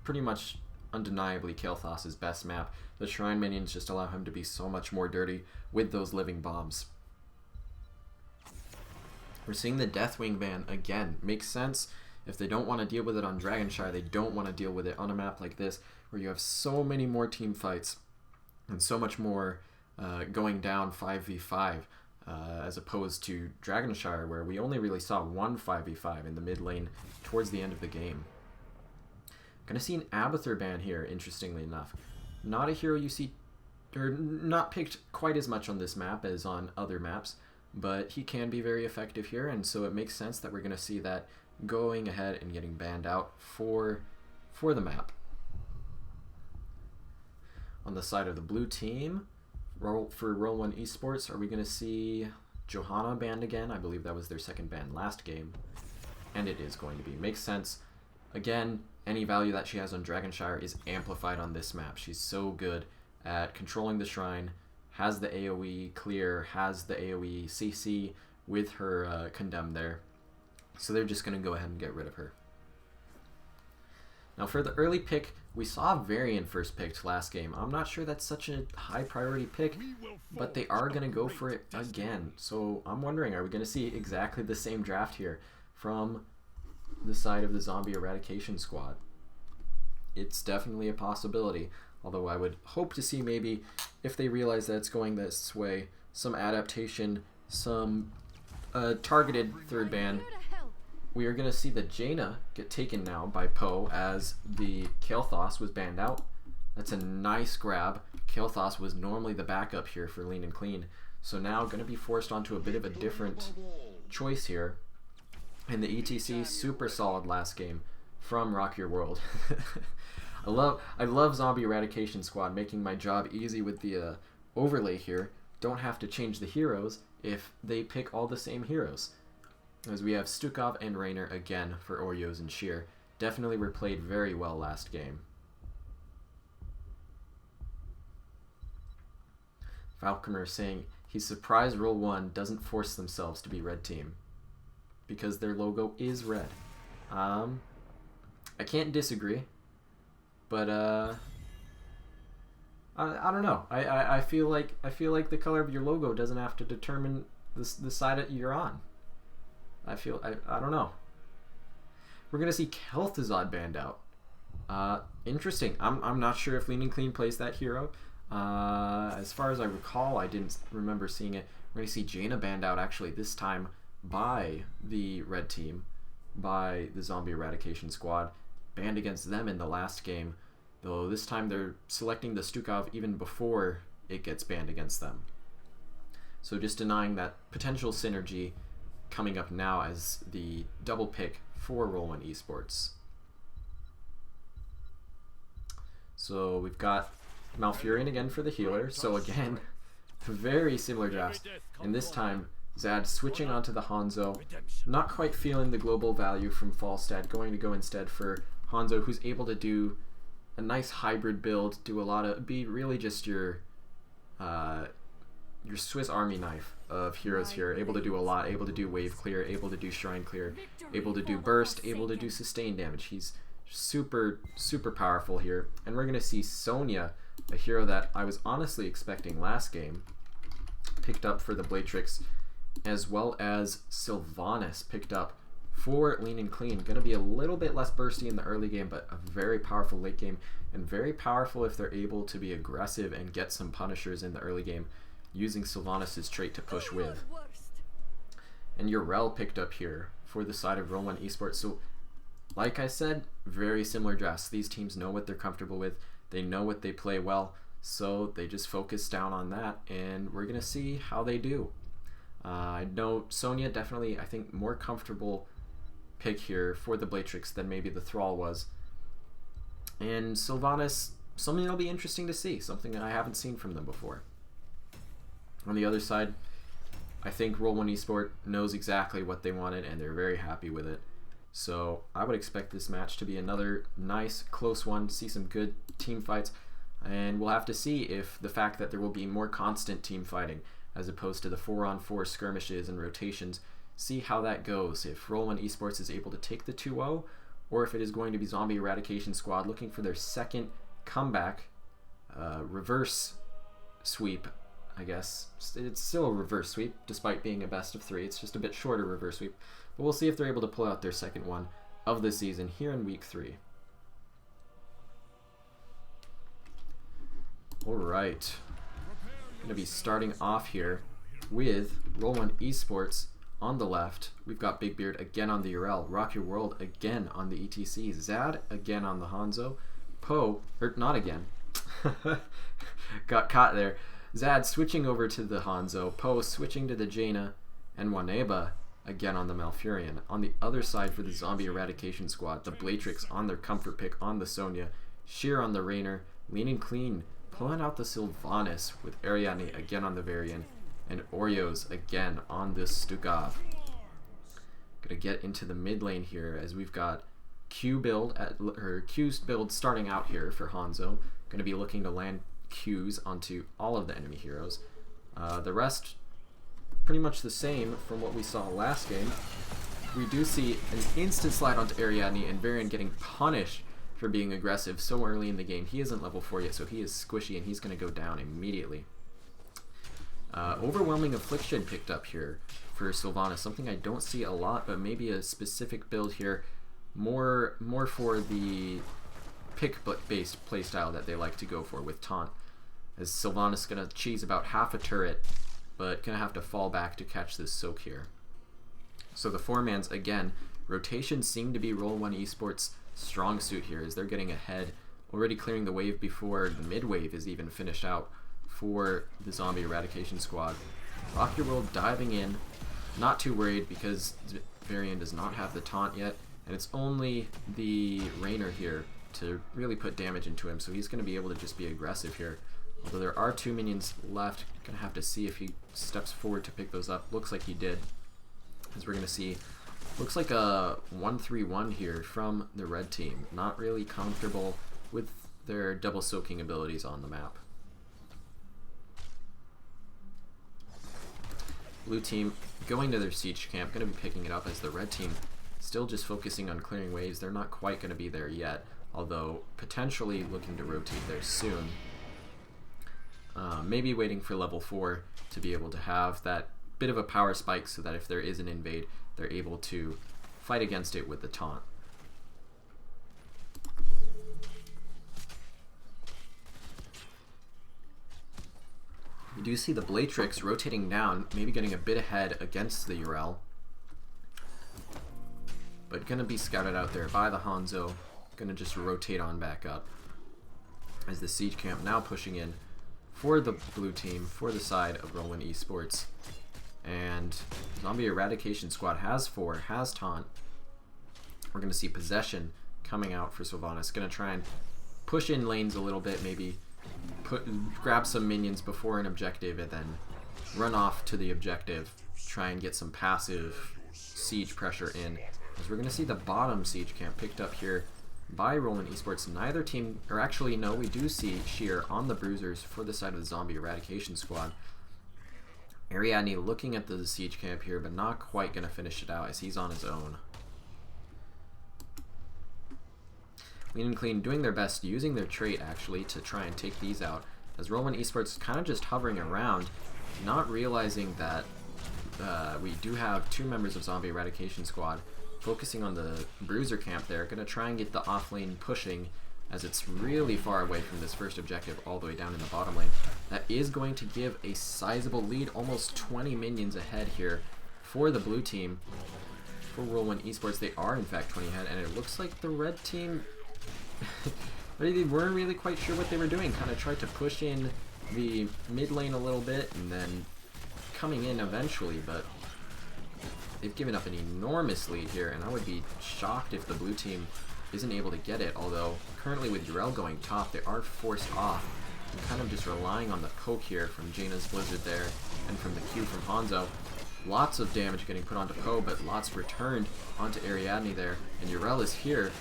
pretty much undeniably Kael'thas' best map. The Shrine minions just allow him to be so much more dirty with those living bombs. We're seeing the Deathwing ban again. Makes sense. If they don't want to deal with it on Dragonshire, they don't want to deal with it on a map like this, where you have so many more team fights and so much more going down 5v5, as opposed to Dragonshire, where we only really saw one 5v5 in the mid lane towards the end of the game. Gonna see an Abathur ban here, interestingly enough. Not a hero you see, or not picked quite as much on this map as on other maps, but he can be very effective here, and so it makes sense that we're gonna see that going ahead and getting banned out for the map. On the side of the blue team, for Roll1 Esports, are we going to see Johanna banned again? I believe that was their second ban last game, and it is going to be. Makes sense. Again, any value that she has on Dragonshire is amplified on this map. She's so good at controlling the Shrine, has the AoE clear, has the AoE CC with her Condemn there. So they're just going to go ahead and get rid of her. Now for the early pick, we saw Varian first picked last game. I'm not sure that's such a high priority pick, but they are going to go for it again. So I'm wondering, are we going to see exactly the same draft here from the side of the Zombie Eradication Squad? It's definitely a possibility, although I would hope to see maybe, if they realize that it's going this way, some adaptation, some targeted third ban. We are going to see the Jaina get taken now by Poe as the Kael'thas was banned out. That's a nice grab. Kael'thas was normally the backup here for Lean and Clean, so now going to be forced onto a bit of a different choice here. And the ETC, super solid last game from Rock Your World. I love Zombie Eradication Squad, making my job easy with the overlay here. Don't have to change the heroes if they pick all the same heroes. As we have Stukov and Raynor again for Oreos and Sheer. Definitely were played very well last game. Falconer saying he's surprised Roll1 doesn't force themselves to be red team, because their logo is red. I can't disagree, but I don't know. I feel like the color of your logo doesn't have to determine the side that you're on. I don't know. We're gonna see Kel'Thuzad banned out. Interesting. I'm not sure if Lean and Clean plays that hero. As far as I recall, I didn't remember seeing it. We're gonna see Jaina banned out actually this time by the red team, by the Zombie Eradication Squad. Banned against them in the last game, though this time they're selecting the Stukov even before it gets banned against them. So just denying that potential synergy coming up now as the double pick for Roll1 Esports. So we've got Malfurion again for the healer. So again, very similar drafts. And this time, Zad switching onto the Hanzo. Not quite feeling the global value from Falstad. Going to go instead for Hanzo, who's able to do a nice hybrid build. Do a lot of, be really just your Swiss Army knife of heroes here, able to do a lot, able to do wave clear, able to do shrine clear, able to do burst, able to do sustain damage. He's super powerful here. And we're going to see Sonya, a hero that I was honestly expecting last game, picked up for the Bladetrix, as well as Sylvanas picked up for Lean and Clean. Going to be a little bit less bursty in the early game, but a very powerful late game, and very powerful if they're able to be aggressive and get some punishers in the early game using Sylvanas' trait to push with. And Urel picked up here for the side of Roll1 Esports. So like I said, very similar drafts. These teams know what they're comfortable with. They know what they play well. So they just focus down on that, and we're going to see how they do. I know Sonya definitely, I think, more comfortable pick here for the Blatrix than maybe the Thrall was. And Sylvanas, something that'll be interesting to see. Something that I haven't seen from them before. On the other side, I think Roll1 Esports knows exactly what they wanted, and they're very happy with it. So I would expect this match to be another nice, close one, see some good team fights, and we'll have to see if the fact that there will be more constant team fighting as opposed to the 4-on-4 skirmishes and rotations, see how that goes. If Roll1 Esports is able to take the 2-0, or if it is going to be Zombie Eradication Squad looking for their second comeback, reverse sweep, I guess. It's still a reverse sweep, despite being a best of 3. It's just a bit shorter reverse sweep. But we'll see if they're able to pull out their second one of the season here in week 3. Alright. Going to be starting off here with Roll1 Esports on the left. We've got Big Beard again on the Urel, Rock Your World again on the ETC, Zad again on the Hanzo, Poe, or not again, got caught there. Zad switching over to the Hanzo, Poe switching to the Jaina, and Waneba again on the Malfurion. On the other side for the Zombie Eradication Squad, the Blatrix on their comfort pick on the Sonya, Sheer on the Raynor, Lean and Clean pulling out the Sylvanas with Ariadne again on the Varian, and Oreos again on this Stukov. Gonna get into the mid lane here as we've got Q's build starting out here for Hanzo. Gonna be looking to land Q's onto all of the enemy heroes. The rest pretty much the same from what we saw last game. We do see an instant slide onto Ariadne, and Varian getting punished for being aggressive so early in the game. He isn't level 4 yet, so he is squishy and he's going to go down immediately. Overwhelming Affliction picked up here for Sylvanas, something I don't see a lot, but maybe a specific build here, more for the pick-based playstyle that they like to go for with Taunt, as Sylvanas is going to cheese about half a turret, but going to have to fall back to catch this soak here. So the 4-mans, again, rotations seem to be Roll1 Esports' strong suit here, as they're getting ahead, already clearing the wave before the mid wave is even finished out for the Zombie Eradication Squad. Rock Your World diving in, not too worried because Varian does not have the taunt yet, and it's only the Raynor here to really put damage into him, so he's going to be able to just be aggressive here. Although there are 2 minions left, going to have to see if he steps forward to pick those up. Looks like he did, as we're going to see. Looks like a 1-3-1 here from the red team. Not really comfortable with their double soaking abilities on the map. Blue team going to their siege camp, going to be picking it up, as the red team still just focusing on clearing waves. They're not quite going to be there yet, although potentially looking to rotate there soon. Maybe waiting for level 4 to be able to have that bit of a power spike so that if there is an invade, they're able to fight against it with the taunt. You do see the Blatrix rotating down, maybe getting a bit ahead against the Urel, but gonna be scouted out there by the Hanzo, gonna just rotate on back up as the siege camp now pushing in for the blue team, for the side of Roll1 Esports. And Zombie Eradication Squad has 4, has taunt. We're going to see possession coming out for Sylvanas. Going to try and push in lanes a little bit, maybe grab some minions before an objective, and then run off to the objective, try and get some passive siege pressure in. As we're going to see the bottom siege camp picked up here by Roll1 Esports. Neither team, or actually no, we do see Sheer on the Bruisers for the side of the Zombie Eradication Squad. Ariadne looking at the siege camp here, but not quite going to finish it out as he's on his own. Lean and Clean doing their best, using their trait actually to try and take these out, as Roll1 Esports kind of just hovering around, not realizing that we do have 2 members of Zombie Eradication Squad focusing on the Bruiser camp there. Going to try and get the off lane pushing, as it's really far away from this first objective all the way down in the bottom lane. That is going to give a sizable lead, almost 20 minions ahead here for the blue team. For Roll1 Esports, they are in fact 20 ahead, and it looks like the red team, they weren't really quite sure what they were doing. Kind of tried to push in the mid lane a little bit, and then coming in eventually, but they've given up an enormous lead here, and I would be shocked if the blue team isn't able to get it, although currently with Urel going top, they are forced off and kind of just relying on the poke here from Jaina's Blizzard there and from the Q from Hanzo. Lots of damage getting put onto Poe, but lots returned onto Ariadne there, and Urel is here.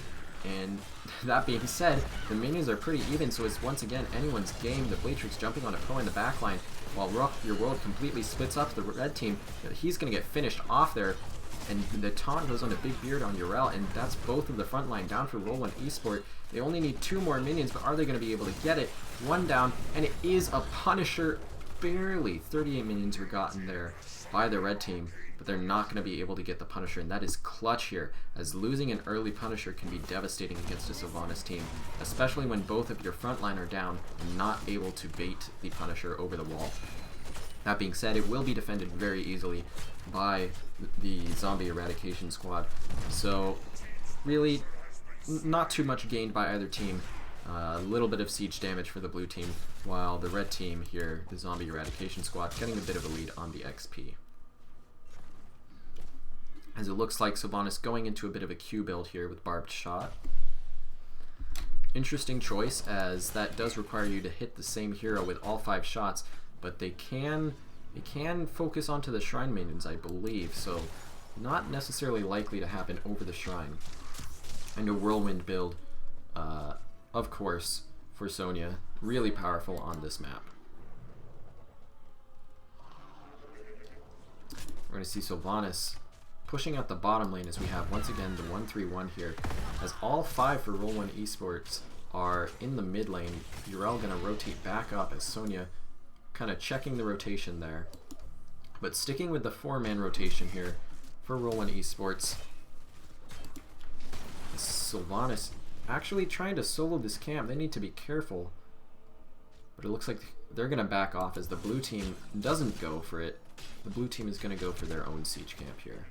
And that being said, the minions are pretty even, so it's once again anyone's game. The Blatrix jumping onto Poe in the backline, while Rook, your world completely splits up the red team. He's going to get finished off there, and the taunt goes on to Big Beard on Urel, and that's both of the front line down for Roll1 Esports. They only need 2 more minions, but are they going to be able to get it? 1 down, and it is a Punisher. Barely 38 minions were gotten there by the red team, but they're not going to be able to get the Punisher, and that is clutch here, as losing an early Punisher can be devastating against a Sylvanas team, especially when both of your front line are down and not able to bait the Punisher over the wall. That being said, it will be defended very easily by the Zombie Eradication Squad, so really not too much gained by either team. A little bit of siege damage for the blue team, while the red team here, the Zombie Eradication Squad, getting a bit of a lead on the XP. As it looks like Sylvanas going into a bit of a Q build here with Barbed Shot. Interesting choice, as that does require you to hit the same hero with all 5 shots, but they can focus onto the Shrine Maidens, I believe, so not necessarily likely to happen over the Shrine. And a Whirlwind build, of course, for Sonya, really powerful on this map. We're going to see Sylvanas pushing out the bottom lane, as we have once again the 1-3-1 here, as all 5 for Roll1 Esports are in the mid lane. Urel going to rotate back up as Sonya kind of checking the rotation there, but sticking with the 4-man rotation here for Roll1 Esports. Sylvanas actually trying to solo this camp. They need to be careful, but it looks like they're going to back off as the blue team doesn't go for it. The blue team is going to go for their own siege camp here.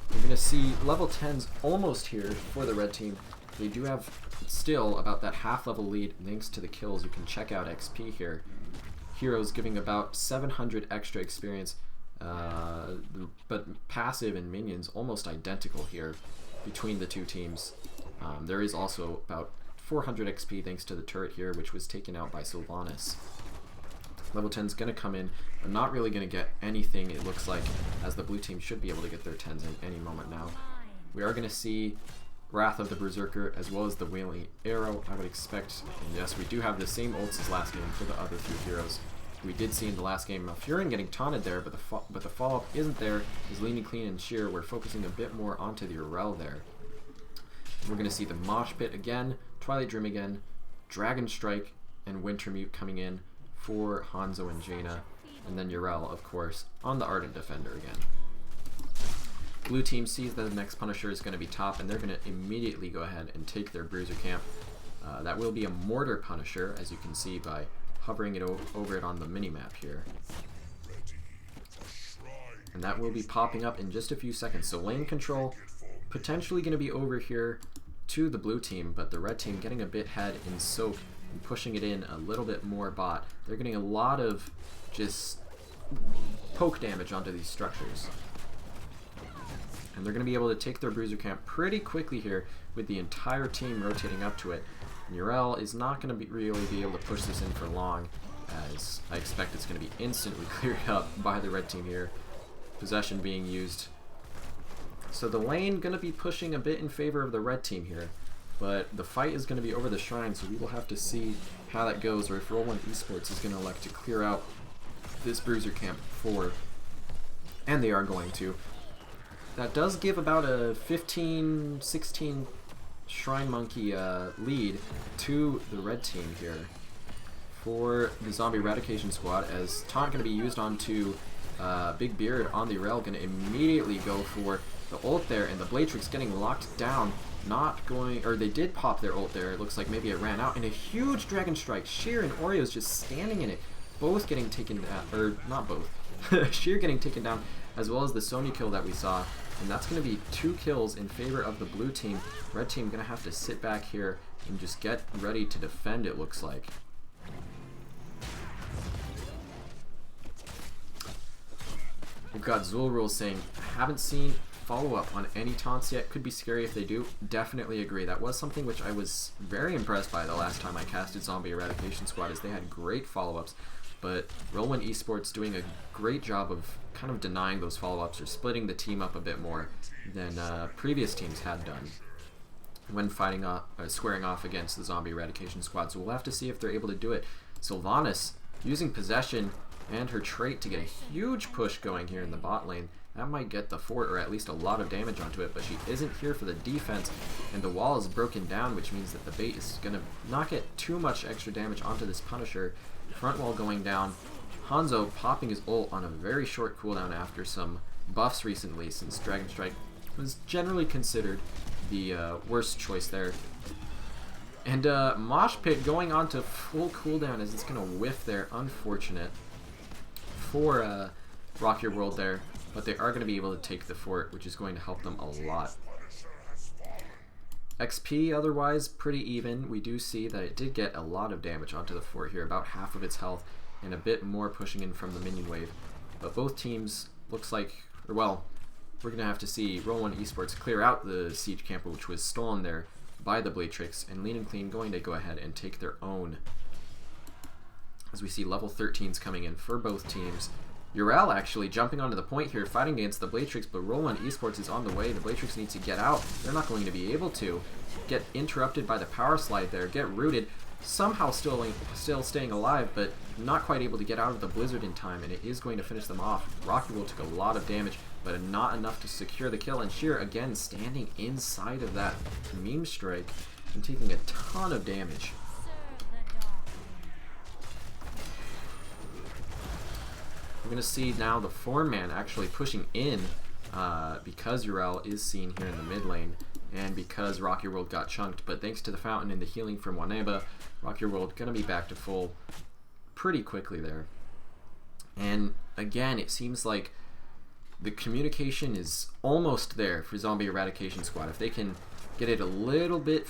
We're going to see level 10s almost here for the red team. They do have still about that half-level lead thanks to the kills. You can check out XP here. Heroes giving about 700 extra experience, but passive and minions almost identical here between the two teams. There is also about 400 XP thanks to the turret here, which was taken out by Sylvanas. Level 10 is going to come in, but not really going to get anything, it looks like, as the blue team should be able to get their 10s in any moment now. We are going to see Wrath of the Berserker as well as the Wailing Arrow, I would expect. And yes, we do have the same ults as last game for the other 3 heroes. We did see in the last game Malfurion getting taunted there, but the follow-up isn't there, as Leaning Clean and Sheer were focusing a bit more onto the Urel there. We're going to see the Mosh Pit again, Twilight Dream again, Dragon Strike, and Wintermute coming in for Hanzo and Jaina, and then Urel, of course, on the Ardent Defender again. Blue team sees that the next Punisher is going to be top, and they're going to immediately go ahead and take their Bruiser camp. That will be a Mortar Punisher, as you can see by hovering it over it on the minimap here. And that will be popping up in just a few seconds. So lane control potentially going to be over here to the blue team, but the red team getting a bit ahead in soak and pushing it in a little bit more bot. They're getting a lot of just poke damage onto these structures. And they're going to be able to take their Bruiser camp pretty quickly here with the entire team rotating up to it. And Urel is not going to really be able to push this in for long, as I expect it's going to be instantly cleared up by the red team here. Possession being used. So the lane going to be pushing a bit in favor of the red team here, but the fight is going to be over the shrine, so we will have to see how that goes, or if Roll1 Esports is going to elect to clear out this Bruiser camp before, and they are going to. That does give about a 15-16 Shrine Monkey lead to the red team here for the Zombie Eradication squad, as Taunt going to be used onto Big Beard on the rail. Going to immediately go for the ult there, and the Blatrix getting locked down. Not going, or they did pop their ult there. It looks like maybe it ran out, and a huge Dragon Strike. Sheer and Oreo's just standing in it, both getting taken down, or not both. Sheer getting taken down, as well as the Sonya kill that we saw, and that's going to be 2 kills in favor of the blue team. Red team going to have to sit back here and just get ready to defend, it looks like. We've got Zulrul saying, haven't seen follow-up on any taunts yet. Could be scary if they do. Definitely agree. That was something which I was very impressed by the last time I casted Zombie Eradication Squad, is they had great follow-ups, but Roll1 Esports doing a great job of kind of denying those follow-ups or splitting the team up a bit more than previous teams had done when fighting off, squaring off against the Zombie Eradication Squad. So we'll have to see if they're able to do it. Sylvanas using possession and her trait to get a huge push going here in the bot lane. That might get the fort, or at least a lot of damage onto it, but she isn't here for the defense, and the wall is broken down, which means that the bait is going to not get too much extra damage onto this Punisher. Front wall going down. Hanzo popping his ult on a very short cooldown after some buffs recently, since Dragon Strike was generally considered the worst choice there. And Mosh Pit going on to full cooldown as it's going to whiff there. Unfortunate for Rock Your World there, but they are going to be able to take the fort, which is going to help them a lot. XP otherwise pretty even. We do see that it did get a lot of damage onto the fort here, about half of its health, and a bit more pushing in from the minion wave. But both teams looks like, or well, we're going to have to see Roll1 Esports clear out the siege camper, which was stolen there by the Blatrix, and Lean and Clean going to go ahead and take their own. As we see level 13s coming in for both teams. Urel actually jumping onto the point here, fighting against the Blatrix, but Roll1 Esports is on the way. The Blatrix needs to get out. They're not going to be able to. Get interrupted by the power slide there, get rooted, somehow still staying alive, but not quite able to get out of the blizzard in time, and it is going to finish them off. Rocky Will took a lot of damage, but not enough to secure the kill, and Sheer again standing inside of that meme strike and taking a ton of damage. We're going to see now the 4-man actually pushing in because Urel is seen here in the mid lane, and because Rock Your World got chunked, but thanks to the fountain and the healing from Waneba, Rock Your World going to be back to full pretty quickly there. And again, it seems like the communication is almost there for Zombie Eradication Squad. If they can get it a little bit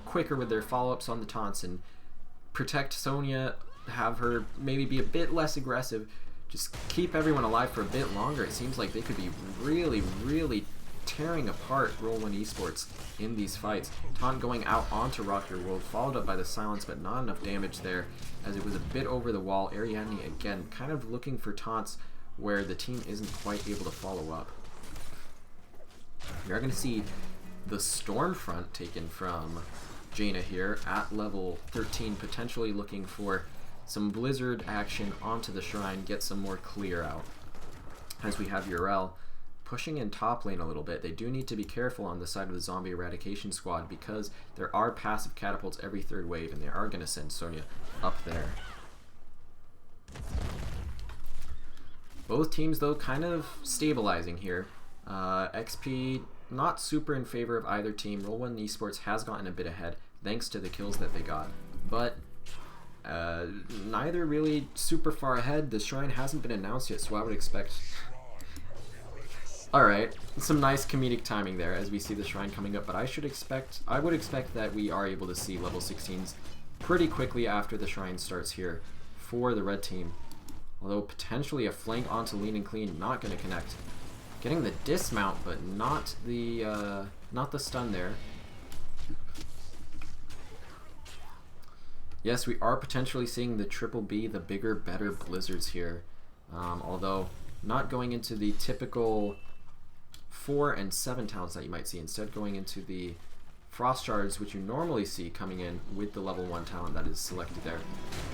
quicker with their follow-ups on the taunts and protect Sonya, have her maybe be a bit less aggressive, just keep everyone alive for a bit longer, it seems like they could be really, really tearing apart Roll1 Esports in these fights. Taunt going out onto Rock Your World, followed up by the silence, but not enough damage there as it was a bit over the wall. Ariadne again kind of looking for taunts where the team isn't quite able to follow up. You're going to see the Stormfront taken from Jaina here at level 13, potentially looking for some blizzard action onto the shrine, get some more clear out. As we have Urel pushing in top lane a little bit. They do need to be careful on the side of the Zombie Eradication Squad because there are passive catapults every third wave, and they are going to send Sonya up there. Both teams, though, kind of stabilizing here. XP not super in favor of either team. Roll1 Esports has gotten a bit ahead thanks to the kills that they got, but neither really super far ahead. The shrine hasn't been announced yet, so I would expect... Alright, some nice comedic timing there as we see the shrine coming up, but I would expect that we are able to see level 16s pretty quickly after the shrine starts here for the red team. Although potentially a flank onto Lean and Clean, not going to connect. Getting the dismount, but not the stun there. Yes, we are potentially seeing the triple B, the bigger, better blizzards here. Although not going into the typical 4 and 7 talents that you might see. Instead going into the Frost Shards, which you normally see coming in with the level 1 talent that is selected there.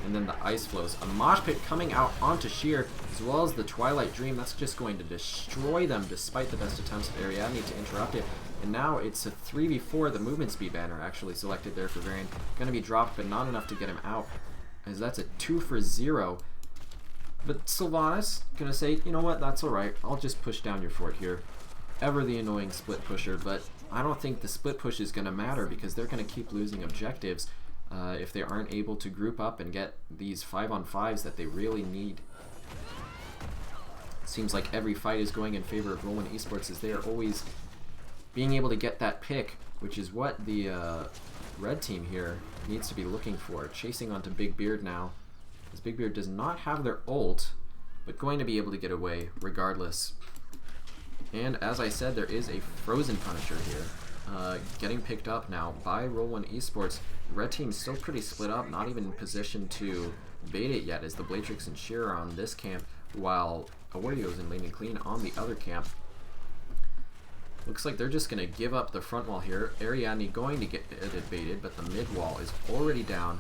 And then the Ice Flows. A Mosh Pit coming out onto Sheer, as well as the Twilight Dream. That's just going to destroy them despite the best attempts of Ariadne to interrupt it. And now it's a 3v4. The movement speed banner actually selected there for Varian. Going to be dropped, but not enough to get him out. as that's a 2 for 0. But Sylvanas gonna say, you know what, that's alright, I'll just push down your fort here. Ever the annoying split pusher, but I don't think the split push is gonna matter because they're gonna keep losing objectives if they aren't able to group up and get these 5-on-5s that they really need. Seems like every fight is going in favor of Roll1 Esports as they are always being able to get that pick, which is what the red team here needs to be looking for. Chasing onto Big Beard now, as Big Beard does not have their ult, but going to be able to get away regardless. And as I said, there is a Frozen Punisher here, getting picked up now by Roll1 Esports. Red team's still pretty split up, not even in position to bait it yet, as the Blatrix and Sheer are on this camp, while Awario's and Laning Clean on the other camp. Looks like they're just going to give up the front wall here. Ariadne going to get it baited, but the mid wall is already down.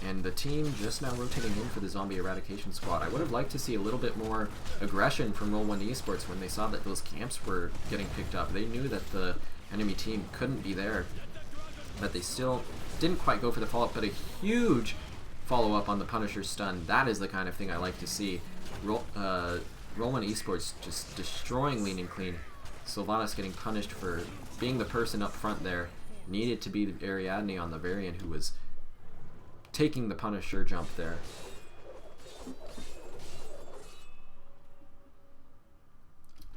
And the team just now rotating in for the zombie eradication squad. I would have liked to see a little bit more aggression from Roll1 Esports when they saw that those camps were getting picked up. They knew that the enemy team couldn't be there, but they still didn't quite go for the follow-up, but a huge follow-up on the Punisher stun. That is the kind of thing I like to see. Roll1 Esports just destroying Lean and Clean. Sylvanas getting punished for being the person up front there. Needed to be the Ariadne on the variant who was taking the Punisher jump there.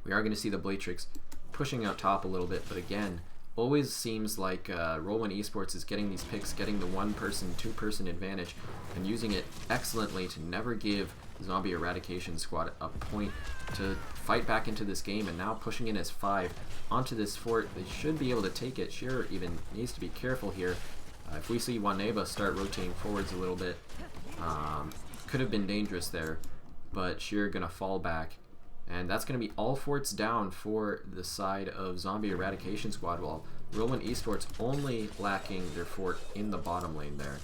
We are going to see the Blatrix pushing out top a little bit, but again, always seems like Roll1 Esports is getting these picks, getting the one-person, two-person advantage, and using it excellently to never give Zombie Eradication Squad a point to fight back into this game, and now pushing in as 5 onto this fort. They should be able to take it. Sheer even needs to be careful here. If we see Waneba start rotating forwards a little bit, could have been dangerous there, but Sheer gonna fall back. And that's going to be all forts down for the side of Zombie Eradication Squad, while Roll1 Esports only lacking their fort in the bottom lane there.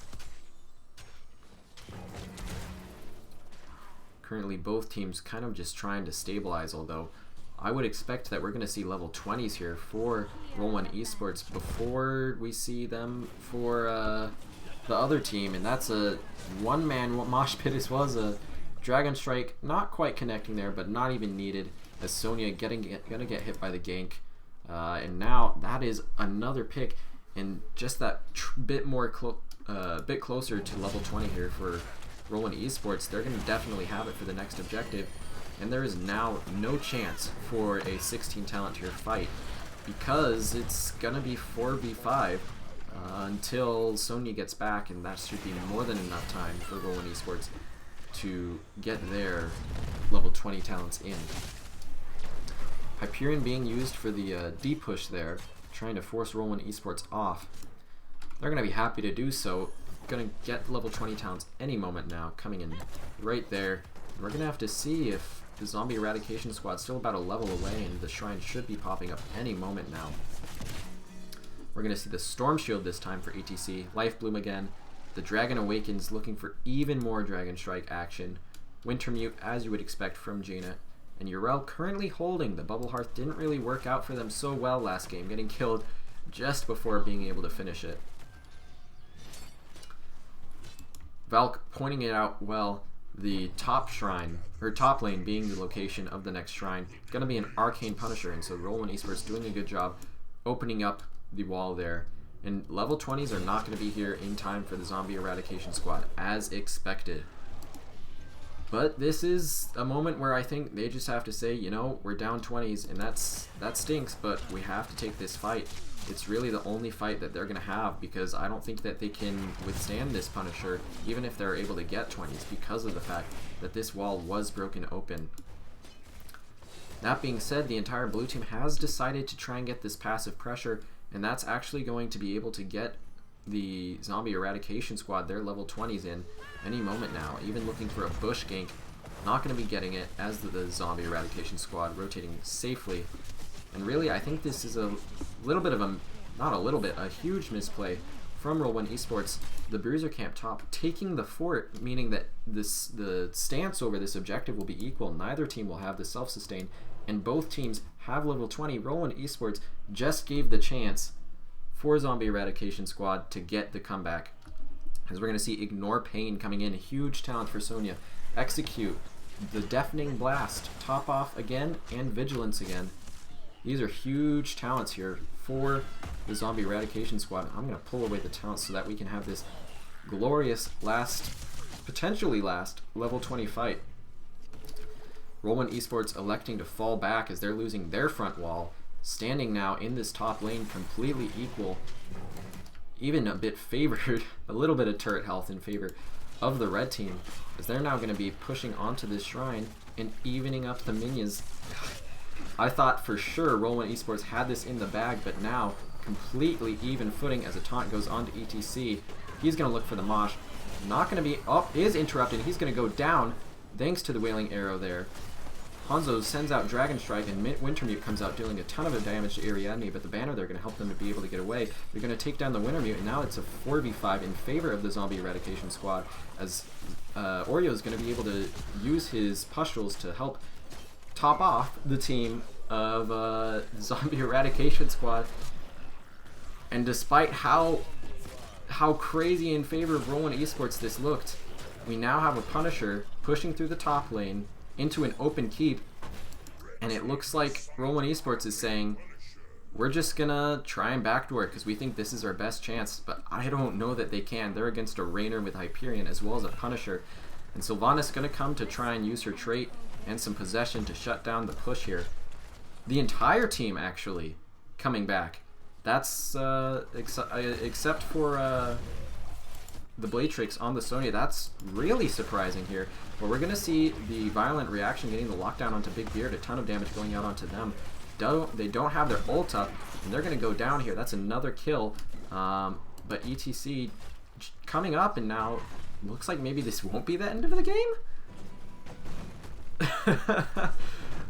Currently both teams kind of just trying to stabilize, although I would expect that we're going to see level 20s here for Roll1 Esports before we see them for the other team, and that's a one-man mosh pit as well as a Dragon Strike, not quite connecting there, but not even needed, as Sonya gonna get hit by the gank. And now that is another pick, and just that bit closer to level 20 here for Roll1 Esports. They're gonna definitely have it for the next objective, and there is now no chance for a 16 talent tier fight because it's gonna be 4v5 until Sonya gets back, and that should be more than enough time for Roll1 Esports to get their level 20 talents in. Hyperion being used for the deep push there, trying to force Roll1 Esports off. They're going to be happy to do so. Going to get level 20 talents any moment now, coming in right there. And we're going to have to see if the Zombie Eradication Squad's still about a level away, and the Shrine should be popping up any moment now. We're going to see the Storm Shield this time for ETC. Life Bloom again. The Dragon Awakens looking for even more Dragon Strike action. Winter Mute, as you would expect from Jaina. And Yrel currently holding. The Bubble Hearth didn't really work out for them so well last game, getting killed just before being able to finish it. Valk pointing it out well, the top shrine, or top lane being the location of the next shrine, going to be an Arcane Punisher, and so Roll1 Esports doing a good job opening up the wall there. And level 20s are not going to be here in time for the Zombie Eradication Squad, as expected. But this is a moment where I think they just have to say, you know, we're down 20s, and that stinks, but we have to take this fight. It's really the only fight that they're going to have, because I don't think that they can withstand this Punisher, even if they're able to get 20s, because of the fact that this wall was broken open. That being said, the entire blue team has decided to try and get this passive pressure, and that's actually going to be able to get the Zombie Eradication Squad their level 20s in any moment now. Even looking for a bush gank, not going to be getting it, as the Zombie Eradication Squad rotating safely. And really, I think this is a little bit of a, not a little bit, a huge misplay from Roll1 Esports. The Bruiser camp top taking the fort, meaning that the stance over this objective will be equal. Neither team will have the self-sustain, and both teams have level 20. Roll1 Esports just gave the chance for Zombie Eradication Squad to get the comeback. As we're going to see Ignore Pain coming in. Huge talent for Sonya. Execute. The Deafening Blast. Top off again. And Vigilance again. These are huge talents here for the Zombie Eradication Squad. I'm going to pull away the talents so that we can have this glorious last, potentially last, level 20 fight. Roll1 Esports electing to fall back as they're losing their front wall. Standing now in this top lane completely equal. Even a bit favored, a little bit of turret health in favor of the red team, as they're now going to be pushing onto this shrine and evening up the minions. I thought for sure Roll1 Esports had this in the bag, but now completely even footing as a taunt goes on to ETC. He's going to look for the Mosh. Not going to be, oh, is interrupted. He's going to go down thanks to the Wailing Arrow there. Hanzo sends out Dragon Strike, and Wintermute comes out dealing a ton of damage to Ariadne, but the banner there going to help them to be able to get away. They're going to take down the Wintermute, and now it's a 4v5 in favor of the Zombie Eradication Squad, as Oreo is going to be able to use his pustules to help top off the team of Zombie Eradication Squad. And despite how crazy in favor of Roll1 Esports this looked, we now have a Punisher pushing through the top lane into an open keep, and it looks like Roll1 Esports is saying, we're just gonna try and backdoor it because we think this is our best chance, but I don't know that they can. They're against a Rainer with Hyperion as well as a Punisher, and Sylvanas gonna come to try and use her trait and some possession to shut down the push here. The entire team actually coming back. That's except for the Bladetrix on the Sonya. That's really surprising here. But we're going to see the Violent Reaction getting the lockdown onto Big Beard, a ton of damage going out onto them. They don't have their ult up, and they're going to go down here. That's another kill. But ETC coming up, and now looks like maybe this won't be the end of the game?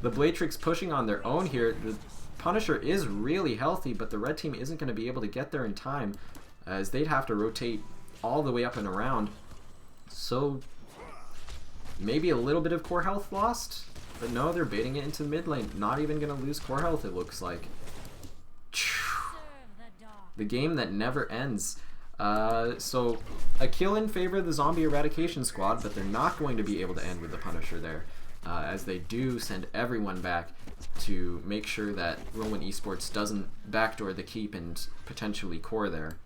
The Bladetrix pushing on their own here. The Punisher is really healthy, but the red team isn't going to be able to get there in time, as they'd have to rotate all the way up and around. So maybe a little bit of core health lost, but no, they're baiting it into the mid lane. Not even going to lose core health, it looks like. The game that never ends. So a kill in favor of the Zombie Eradication Squad, but they're not going to be able to end with the Punisher there, as they do send everyone back to make sure that Roll1 Esports doesn't backdoor the keep and potentially core there.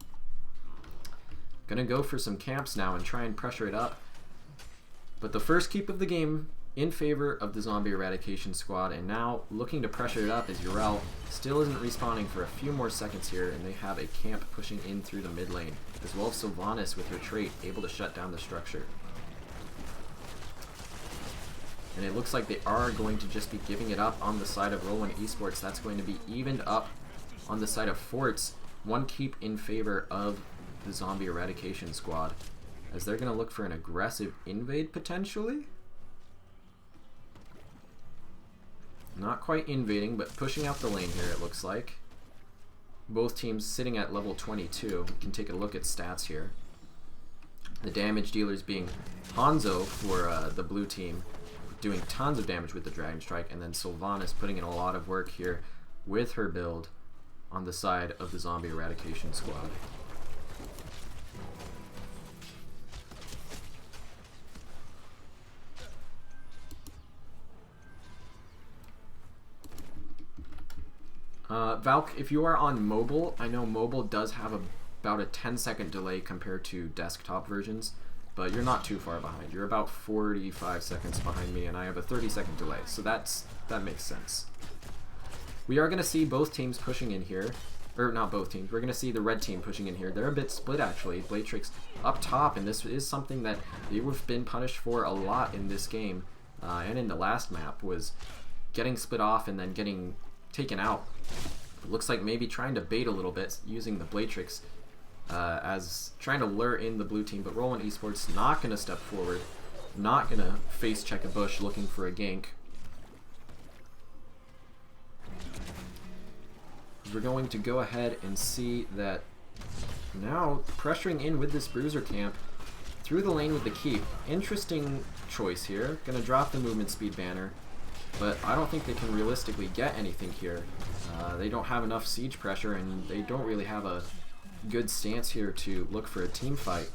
Gonna go for some camps now and try and pressure it up. But the first keep of the game in favor of the Zombie Eradication Squad, and now looking to pressure it up as Urel still isn't respawning for a few more seconds here, and they have a camp pushing in through the mid lane, as well as Sylvanas with her trait able to shut down the structure. And it looks like they are going to just be giving it up on the side of Roll1 Esports. That's going to be evened up on the side of Forts. One keep in favor of the Zombie Eradication Squad, as they're going to look for an aggressive invade potentially. Not quite invading, but pushing out the lane here, it looks like. Both teams sitting at level 22. We can take a look at stats here. The damage dealers being Hanzo for the blue team, doing tons of damage with the Dragon Strike, and then Sylvanas putting in a lot of work here with her build on the side of the Zombie Eradication Squad. Valk, if you are on mobile, I know mobile does have about a 10-second delay compared to desktop versions, but you're not too far behind. You're about 45 seconds behind me, and I have a 30-second delay, so that makes sense. We are going to see both teams pushing in here, or not both teams, we're going to see the red team pushing in here. They're a bit split actually. Bladetrix up top, and this is something that they've been punished for a lot in this game, and in the last map, was getting split off and then getting taken out. It looks like maybe trying to bait a little bit using the Bladetrix as trying to lure in the blue team, but Roll1 Esports not going to step forward, not going to face check a bush looking for a gank. We're going to go ahead and see that now pressuring in with this bruiser camp through the lane with the keep. Interesting choice here. Going to drop the movement speed banner, but I don't think they can realistically get anything here. They don't have enough siege pressure, and they don't really have a good stance here to look for a team fight.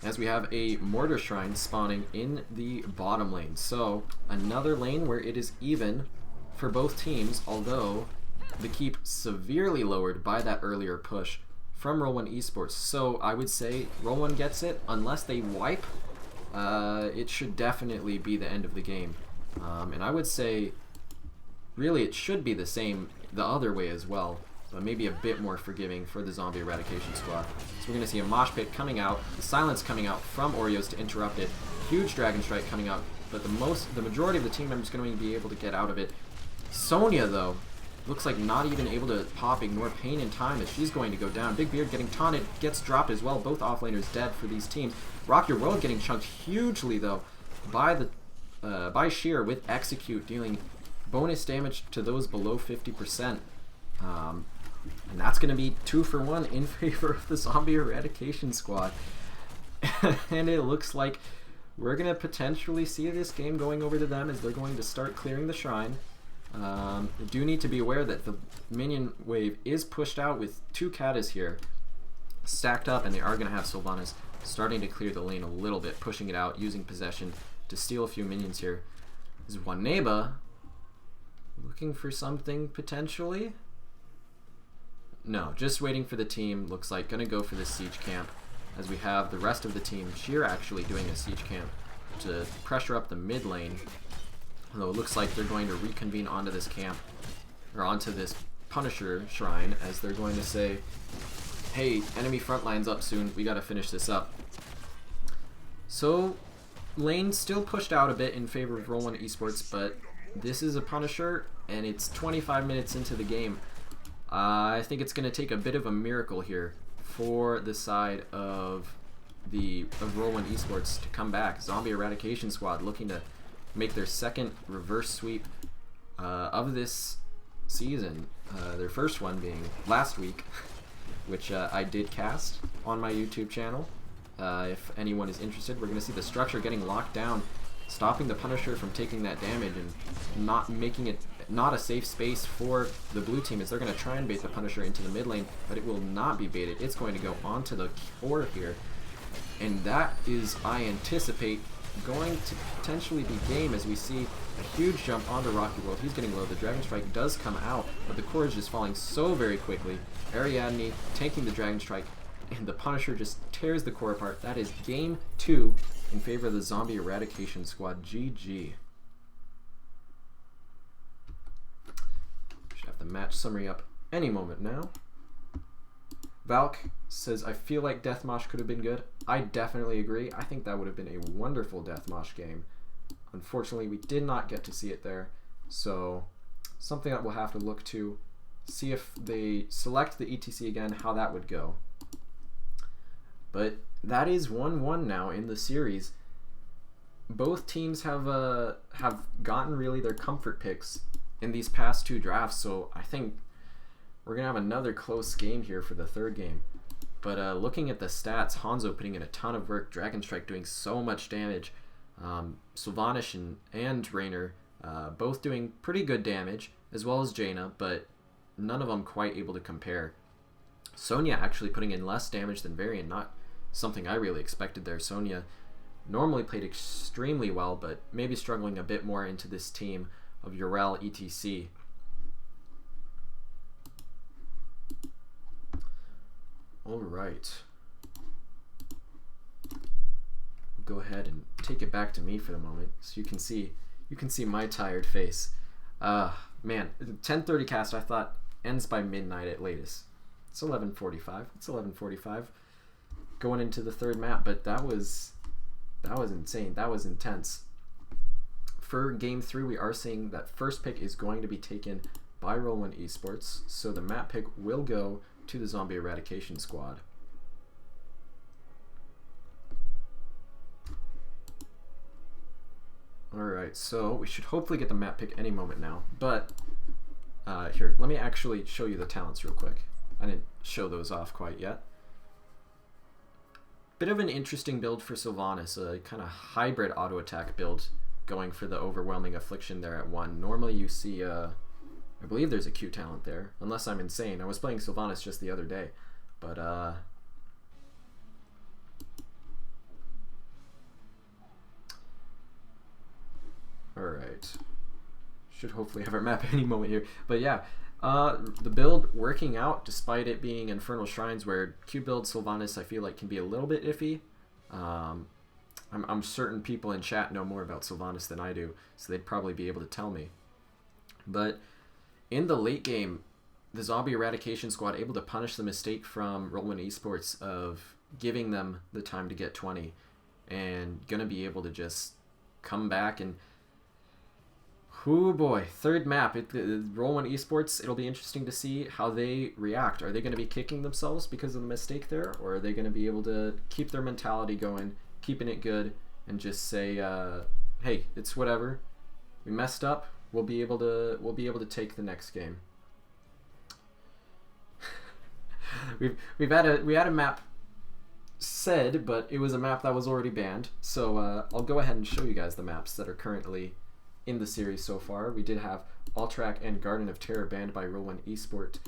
as we have a Mortar Shrine spawning in the bottom lane. So another lane where it is even for both teams, although the keep severely lowered by that earlier push from Roll1 Esports. So I would say Roll1 gets it. Unless they wipe, it should definitely be the end of the game. And I would say really it should be the same the other way as well, but maybe a bit more forgiving for the Zombie Eradication squad. So we're going to see a Mosh Pit coming out, the silence coming out from Oreos to interrupt it, huge Dragon Strike coming out, but the majority of the team members going to be able to get out of it. Sonya, though, looks like not even able to pop Ignore Pain in time as she's going to go down. Big Beard getting taunted, gets dropped as well. Both offlaners dead for these teams. Rock Your World getting chunked hugely, though, by Sheer with Execute, dealing bonus damage to those below 50%. And that's going to be 2 for 1 in favor of the Zombie Eradication squad. And it looks like we're going to potentially see this game going over to them as they're going to start clearing the shrine. You do need to be aware that the minion wave is pushed out with 2 Katas here stacked up, and they are going to have Sylvanas starting to clear the lane a little bit, pushing it out, using possession to steal a few minions here. This is Waneba looking for something potentially. No, just waiting for the team. Looks like going to go for this siege camp as we have the rest of the team. Sheer actually doing a siege camp to pressure up the mid lane. Although it looks like they're going to reconvene onto this camp, or onto this Punisher Shrine, as they're going to say, hey, enemy front line's up soon, we gotta finish this up. So, lane still pushed out a bit in favor of Roll1 Esports, but this is a Punisher, and it's 25 minutes into the game. I think it's going to take a bit of a miracle here for the side of Roll1 Esports to come back. Zombie Eradication squad looking to make their second reverse sweep of this season. Their first one being last week, which I did cast on my YouTube channel. If anyone is interested, we're going to see the structure getting locked down, stopping the Punisher from taking that damage and not making it not a safe space for the blue team, as they're going to try and bait the Punisher into the mid lane, but it will not be baited. It's going to go onto the core here, and that is, I anticipate, going to potentially be game, as we see a huge jump onto Rocky World. He's getting low. The Dragon Strike does come out, but the core is just falling so very quickly. Ariadne taking the Dragon Strike, and the Punisher just tears the core apart. That is game 2 in favor of the Zombie Eradication squad. GG. Should have the match summary up any moment now. Valk says, I feel like Deathmosh could have been good. I definitely agree. I think that would have been a wonderful Deathmosh game. Unfortunately, we did not get to see it there. So, something that we'll have to look to. See if they select the ETC again, how that would go. But that is 1-1 now in the series. Both teams have gotten really their comfort picks in these past 2 drafts, so I think we're going to have another close game here for the third game. But looking at the stats, Hanzo putting in a ton of work, Dragon Strike doing so much damage, Sylvanas and Raynor both doing pretty good damage, as well as Jaina, but none of them quite able to compare. Sonya actually putting in less damage than Varian, not something I really expected there. Sonya normally played extremely well, but maybe struggling a bit more into this team of Urel ETC. All right. Go ahead and take it back to me for the moment, so you can see my tired face. Man, 10:30 cast I thought ends by midnight at latest. It's 11:45. It's 11:45. Going into the third map, but that was insane. That was intense. For game 3, we are seeing that first pick is going to be taken by Roll1 Esports, so the map pick will go to the Zombie Eradication squad. Alright, so we should hopefully get the map pick any moment now, but here, let me actually show you the talents real quick. I didn't show those off quite yet. Bit of an interesting build for Sylvanas, a kind of hybrid auto attack build, going for the Overwhelming Affliction there at 1. Normally you see, I believe there's a Q talent there, unless I'm insane. I was playing Sylvanas just the other day, but Alright. Should hopefully have our map any moment here. But yeah, the build working out despite it being Infernal Shrines, where Q build Sylvanas I feel like can be a little bit iffy. I'm certain people in chat know more about Sylvanas than I do, so they'd probably be able to tell me. But in the late game, the Zombie Eradication squad able to punish the mistake from Roll1 Esports of giving them the time to get 20, and gonna be able to just come back and... Oh boy, third map. Roll1 Esports, it'll be interesting to see how they react. Are they going to be kicking themselves because of the mistake there, or are they going to be able to keep their mentality going, keeping it good, and just say, hey, it's whatever. We messed up. We'll be able to take the next game. we had a map said, but it was a map that was already banned. So I'll go ahead and show you guys the maps that are currently in the series so far. We did have Alterac and Garden of Terror banned by Roll1 Esports,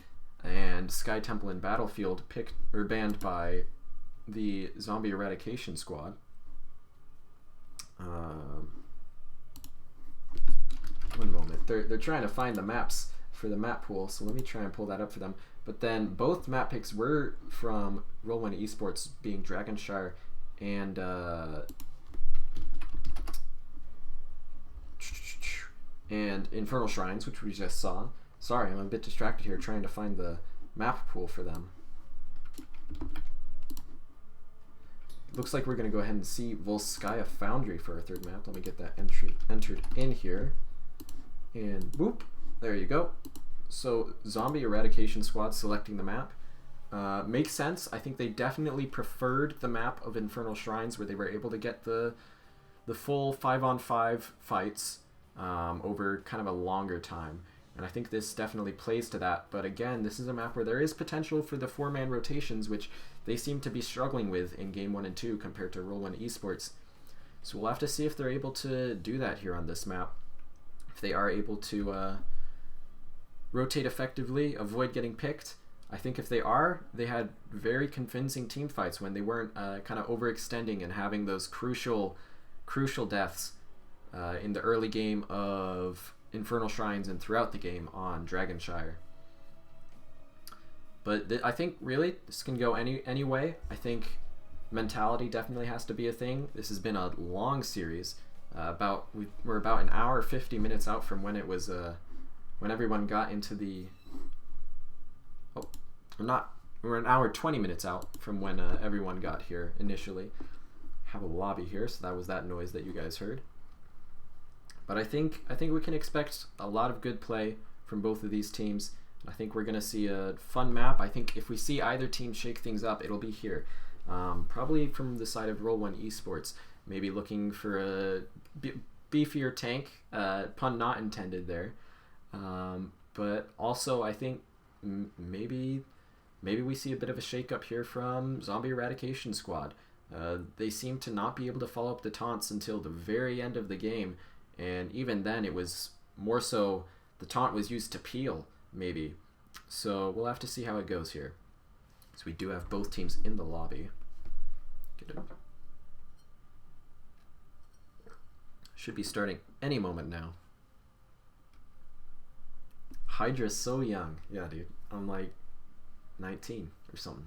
and Sky Temple and Battlefield banned by the Zombie Eradication squad. One moment. They're trying to find the maps for the map pool, so let me try and pull that up for them. But then both map picks were from Roll1 Esports, being Dragonshire and Infernal Shrines, which we just saw. Sorry, I'm a bit distracted here trying to find the map pool for them. Looks like we're going to go ahead and see Volskaya Foundry for our third map. Let me get that entered in here. And boop, there you go. So Zombie Eradication squad selecting the map. Makes sense. I think they definitely preferred the map of Infernal Shrines, where they were able to get the full 5-on-5 fights over kind of a longer time. And I think this definitely plays to that. But again, this is a map where there is potential for the 4-man rotations, which they seem to be struggling with in Game 1 and 2 compared to Roll1 Esports. So we'll have to see if they're able to do that here on this map. If they are able to rotate effectively, avoid getting picked. I think if they are, they had very convincing team fights when they weren't kind of overextending and having those crucial deaths in the early game of Infernal Shrines and throughout the game on Dragonshire. But I think really this can go any way. I think mentality definitely has to be a thing. This has been a long series. We're about an hour 50 minutes out from when it was when everyone got into the we're an hour 20 minutes out from when everyone got here initially. Have a lobby here, so that was that noise that you guys heard. But I think we can expect a lot of good play from both of these teams. I think we're going to see a fun map. I think if we see either team shake things up, it'll be here. Probably from the side of Roll1 Esports, maybe looking for a beefier tank, pun not intended there. But also I think maybe we see a bit of a shake-up here from Zombie Eradication squad. They seem to not be able to follow up the taunts until the very end of the game, and even then it was more so the taunt was used to peel, maybe. So we'll have to see how it goes here. So we do have both teams in the lobby. Should be starting any moment now. Hydra's so young. Yeah, dude. I'm like 19 or something.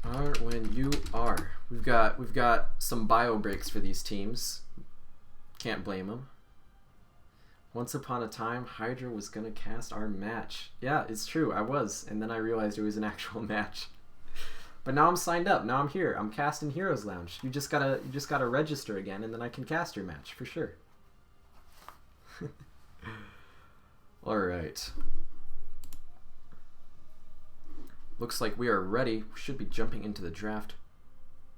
Are when you are. We've got some bio breaks for these teams. Can't blame them. Once upon a time, Hydra was gonna cast our match. Yeah, it's true. I was, and then I realized it was an actual match. But now I'm signed up. Now I'm here. I'm casting Heroes Lounge. You just gotta register again, and then I can cast your match for sure. All right. Looks like we are ready. We should be jumping into the draft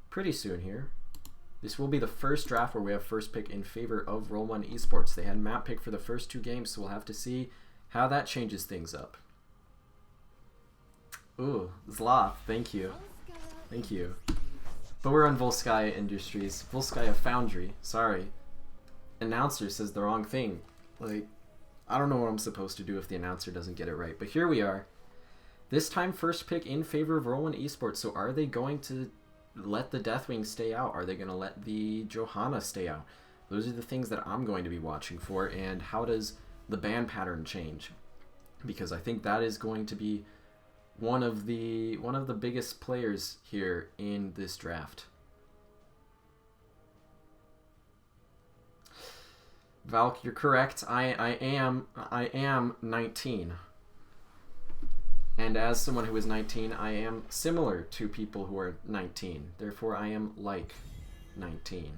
pretty soon here. This will be the first draft where we have first pick in favor of Roll1 Esports. They had map pick for the first 2 games, so we'll have to see how that changes things up. Ooh, Zloth, thank you. Thank you. But we're on Volskaya Industries. Volskaya Foundry, sorry. Announcer says the wrong thing. Like, I don't know what I'm supposed to do if the announcer doesn't get it right. But here we are. This time first pick in favor of Roll1 Esports. So are they going to let the Deathwing stay out? Are they going to let the Johanna stay out? Those are the things that I'm going to be watching for. And how does the ban pattern change? Because I think that is going to be one of the biggest players here in this draft. Valk, you're correct. I am 19. And as someone who is 19, I am similar to people who are 19. Therefore, I am like 19.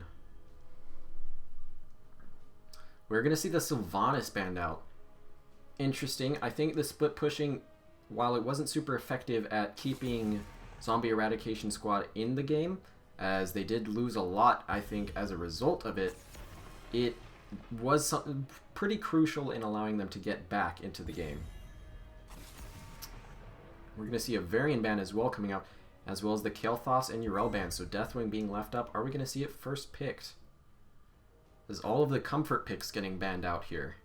We're going to see the Sylvanas banned out. Interesting. I think the split pushing, while it wasn't super effective at keeping Zombie Eradication Squad in the game, as they did lose a lot, I think, as a result of it, it was something pretty crucial in allowing them to get back into the game. We're going to see a Varian ban as well coming out, as well as the Kael'thas and Yrel ban. So Deathwing being left up. Are we going to see it first picked? Is all of the comfort picks getting banned out here?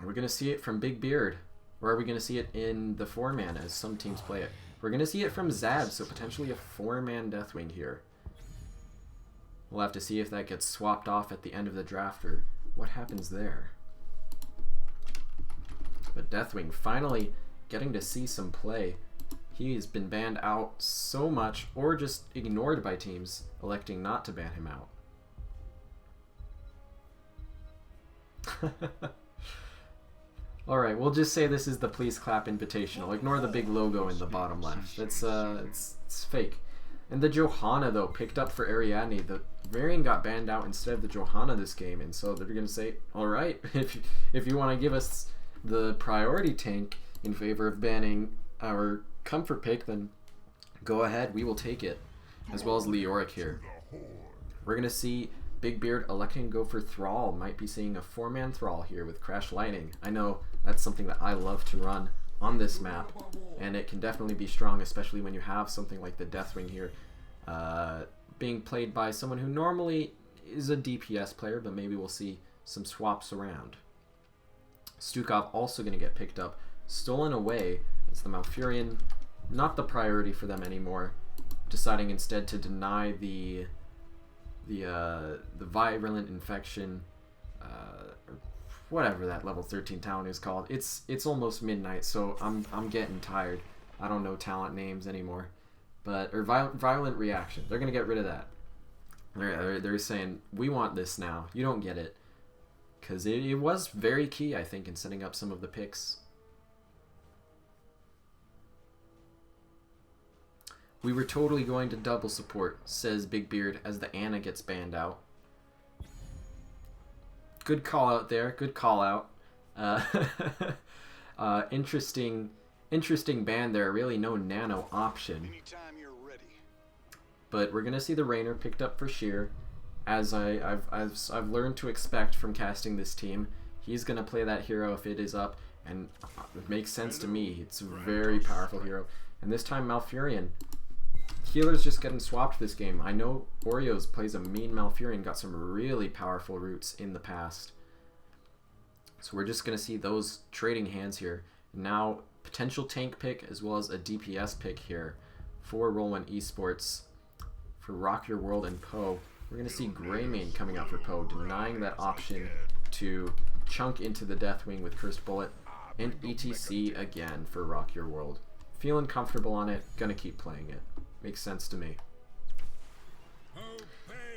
Are we going to see it from Big Beard? Or are we going to see it in the 4-man as some teams play it? We're going to see it from Zab, so potentially a 4-man Deathwing here. We'll have to see if that gets swapped off at the end of the draft or what happens there. But Deathwing finally getting to see some play. He's been banned out so much, or just ignored by teams, electing not to ban him out. Alright, we'll just say this is the Please Clap Invitational. Ignore the big logo in the bottom left. It's fake. And the Johanna, though, picked up for Ariadne. The Varian got banned out instead of the Johanna this game, and so they're going to say, alright, if you want to give us the priority tank in favor of banning our comfort pick, then go ahead, we will take it. As well as Leoric here. We're going to see Big Beard electing to go for Thrall. Might be seeing a 4-man Thrall here with Crash Lightning. I know that's something that I love to run on this map, and it can definitely be strong, especially when you have something like the Deathwing here being played by someone who normally is a DPS player, but maybe we'll see some swaps around. Stukov also going to get picked up, stolen away as the Malfurion, not the priority for them anymore, deciding instead to deny the virulent infection, or whatever that level 13 talent is called. It's almost midnight, so I'm getting tired. I don't know talent names anymore, or violent reaction. They're gonna get rid of that. They're saying we want this now. You don't get it. Because it was very key, I think, in setting up some of the picks. We were totally going to double support, says Big Beard, as the Anna gets banned out. Good call out there. Good call out. Interesting ban there. Really no nano option. Anytime you're ready. But we're going to see the Rainer picked up for Sheer. As I've learned to expect from casting this team, he's going to play that hero if it is up, and it makes sense to me. It's a very powerful hero. And this time Malfurion. Healer's just getting swapped this game. I know Oreos plays a mean Malfurion, got some really powerful roots in the past. So we're just going to see those trading hands here. Now, potential tank pick as well as a DPS pick here for Roll1 Esports, for Rock Your World and Poe. We're going to see Greymane coming out for Poe, denying that option to chunk into the Deathwing with Cursed Bullet, and ETC again for Rock Your World. Feeling comfortable on it, gonna keep playing it. Makes sense to me.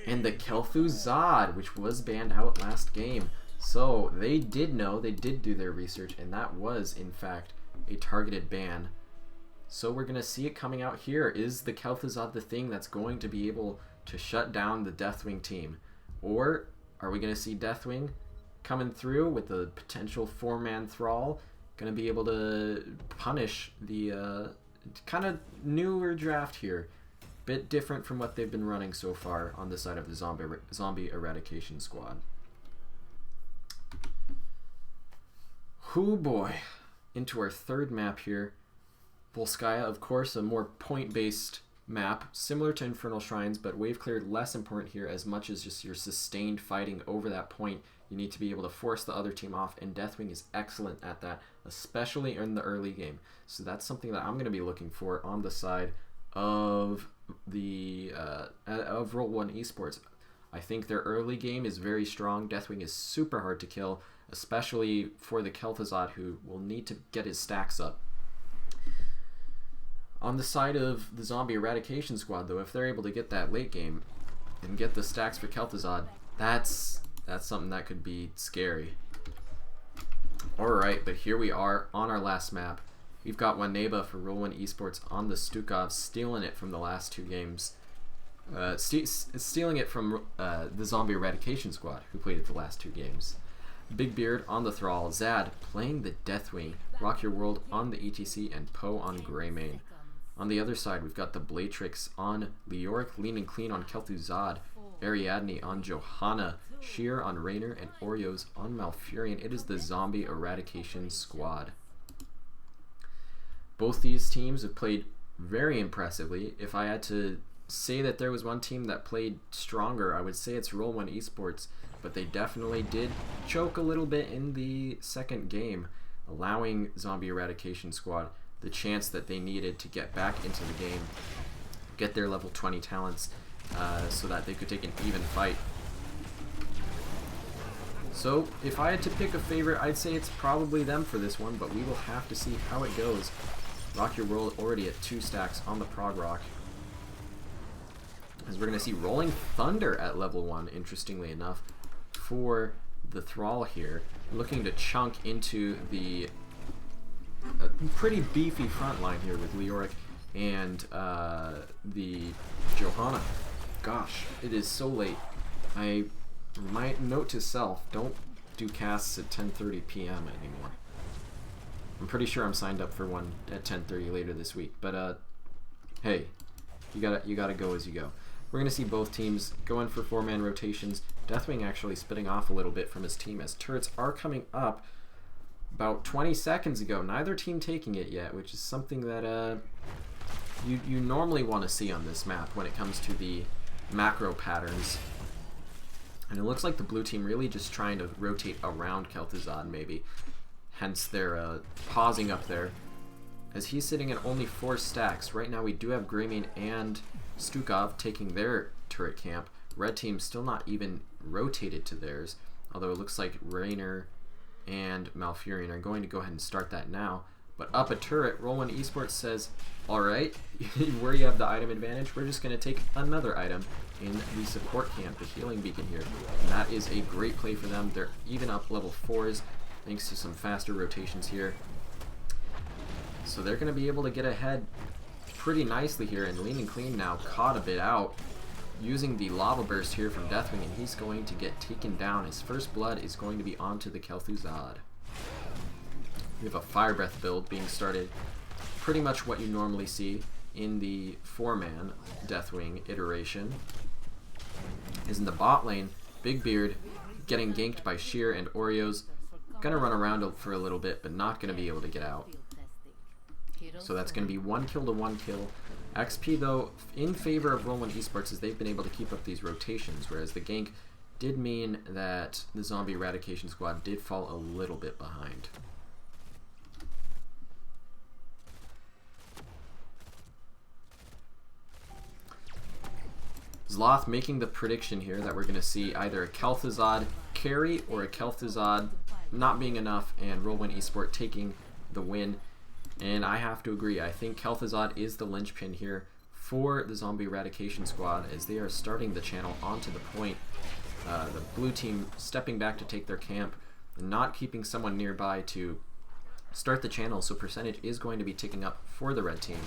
And the Kel'Thuzad, Zod, which was banned out last game. So they did know, they did do their research, and that was, in fact, a targeted ban. So we're going to see it coming out here. Is the Kel'Thuzad the thing that's going to be able to shut down the Deathwing team? Or are we going to see Deathwing coming through with a potential 4-man Thrall, going to be able to punish the kind of newer draft here? Bit different from what they've been running so far on the side of the zombie eradication squad. Hoo boy, into our third map here. Volskaya, of course, a more point-based map, similar to Infernal Shrines, but wave clear less important here as much as just your sustained fighting over that point. You need to be able to force the other team off, and Deathwing is excellent at that, especially in the early game. So that's something that I'm going to be looking for on the side of the of Roll1 Esports. I think their early game is very strong. Deathwing is super hard to kill, especially for the Kel'Thuzad, who will need to get his stacks up. On the side of the Zombie Eradication Squad, though, if they're able to get that late game and get the stacks for Kel'Thuzad, that's something that could be scary. Alright, but here we are on our last map. We've got Waneba for Roll1 Esports on the Stukov, stealing it from the last 2 games. Stealing it from the Zombie Eradication Squad, who played it the last 2 games. Big Beard on the Thrall, Zad playing the Deathwing, Rock Your World on the ETC, and Poe on Greymane. On the other side, we've got the Blatrix on Leoric, leaning clean on Kel'Thuzad, Ariadne on Johanna, Sheer on Raynor, and Oreos on Malfurion. It is the Zombie Eradication Squad. Both these teams have played very impressively. If I had to say that there was one team that played stronger, I would say it's Roll1 Esports, but they definitely did choke a little bit in the second game, allowing Zombie Eradication Squad the chance that they needed to get back into the game, get their level 20 talents, so that they could take an even fight. So if I had to pick a favorite, I'd say it's probably them for this one, but we will have to see how it goes. Rock Your World already at 2 stacks on the Prog Rock, as we're going to see Rolling Thunder at level 1, interestingly enough, for the Thrall here, looking to chunk into the pretty beefy front line here with Leoric and the Johanna. Gosh, it is so late. My note to self, don't do casts at 10:30 p.m. anymore. I'm pretty sure I'm signed up for one at 10:30 later this week, but hey, you gotta go as you go. We're gonna see both teams going for 4-man rotations. Deathwing actually spitting off a little bit from his team as turrets are coming up about 20 seconds ago. Neither team taking it yet, which is something that you normally want to see on this map when it comes to the macro patterns. And it looks like the blue team really just trying to rotate around Kel'Thuzad, maybe. Hence they're pausing up there, as he's sitting at only 4 stacks. Right now we do have Greymane and Stukov taking their turret camp. Red team still not even rotated to theirs, although it looks like Raynor and Malfurion are going to go ahead and start that now. But up a turret, Roll1 Esports says, alright, where you have the item advantage, we're just going to take another item in the support camp, the healing beacon here. And that is a great play for them. They're even up level 4s thanks to some faster rotations here. So they're going to be able to get ahead pretty nicely here, and Leaning Clean now caught a bit out, using the Lava Burst here from Deathwing, and he's going to get taken down. His first blood is going to be onto the Kel'Thuzad. We have a Fire Breath build being started, pretty much what you normally see in the 4-man Deathwing iteration. Is in the bot lane, Big Beard getting ganked by Sheer and Oreos. Gonna run around for a little bit, but not gonna be able to get out. So that's gonna be 1 kill to 1 kill. XP, though, in favor of Roll1 Esports, as they've been able to keep up these rotations, whereas the gank did mean that the Zombie Eradication Squad did fall a little bit behind. Zloth making the prediction here that we're going to see either a Kel'Thuzad carry or a Kel'Thuzad not being enough and Roll1 Esports taking the win. And I have to agree. I think Kel'Thuzad is the linchpin here for the Zombie Eradication Squad, as they are starting the channel onto the point. The blue team stepping back to take their camp and not keeping someone nearby to start the channel, so percentage is going to be ticking up for the red team.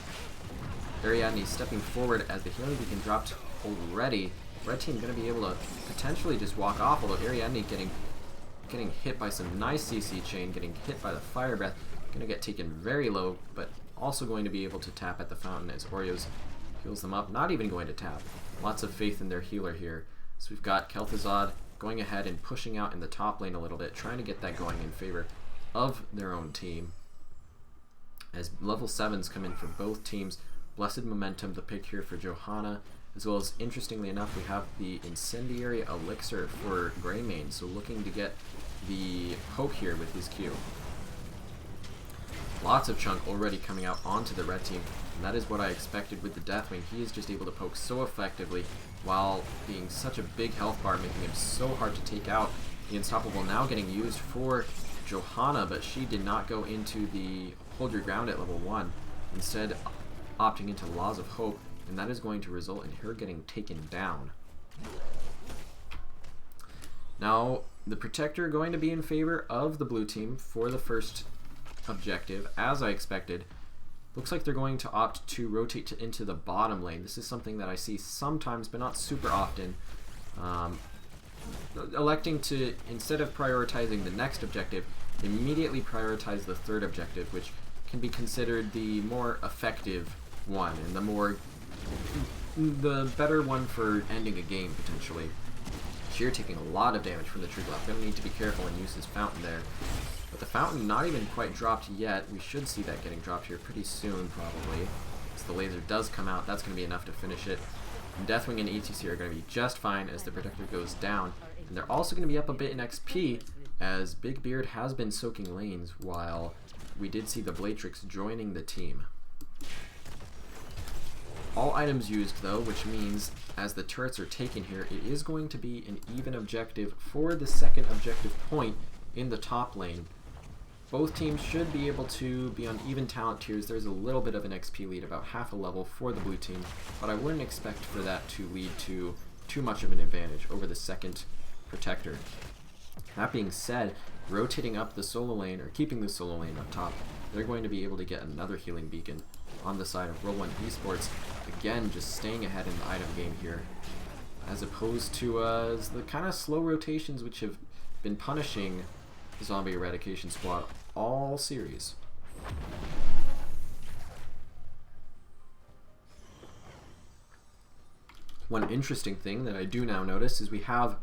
Ariadne stepping forward as the healing beacon dropped already. Red team going to be able to potentially just walk off, although Ariadne getting hit by some nice CC chain, getting hit by the Fire Breath. Going to get taken very low, but also going to be able to tap at the fountain as Oreos heals them up. Not even going to tap. Lots of faith in their healer here. So we've got Kel'Thuzad going ahead and pushing out in the top lane a little bit, trying to get that going in favor of their own team. As level 7s come in for both teams, Blessed Momentum, the pick here for Johanna, as well as, interestingly enough, we have the Incendiary Elixir for Greymane, so looking to get the poke here with his Q. Lots of chunk already coming out onto the red team, and that is what I expected with the Deathwing. He is just able to poke so effectively while being such a big health bar, making him so hard to take out. The Unstoppable now getting used for Johanna, but she did not go into the hold your ground at level 1, instead opting into Laws of Hope, and that is going to result in her getting taken down. Now, the Protector going to be in favor of the blue team for the first objective, as I expected. Looks like they're going to opt to rotate into the bottom lane. This is something that I see sometimes, but not super often. Electing to, instead of prioritizing the next objective, immediately prioritize the third objective, which can be considered the more effective one, and the better one for ending a game, potentially. Sheer taking a lot of damage from the Triglav. Gonna need to be careful and use his Fountain there. But the Fountain not even quite dropped yet. We should see that getting dropped here pretty soon, probably. As the laser does come out, that's going to be enough to finish it. And Deathwing and ETC are going to be just fine as the Protector goes down. And they're also going to be up a bit in XP, as Big Beard has been soaking lanes, while we did see the Blatrix joining the team. All items used, though, which means as the turrets are taken here, it is going to be an even objective for the second objective point in the top lane. Both teams should be able to be on even talent tiers. There's a little bit of an XP lead, about half a level for the blue team, but I wouldn't expect for that to lead to too much of an advantage over the second Protector. That being said, rotating up the solo lane, or keeping the solo lane up top, they're going to be able to get another healing beacon on the side of Roll1 Esports. Again, just staying ahead in the item game here, as opposed to the kind of slow rotations which have been punishing the Zombie Eradication squad all series. One interesting thing that I do now notice is we have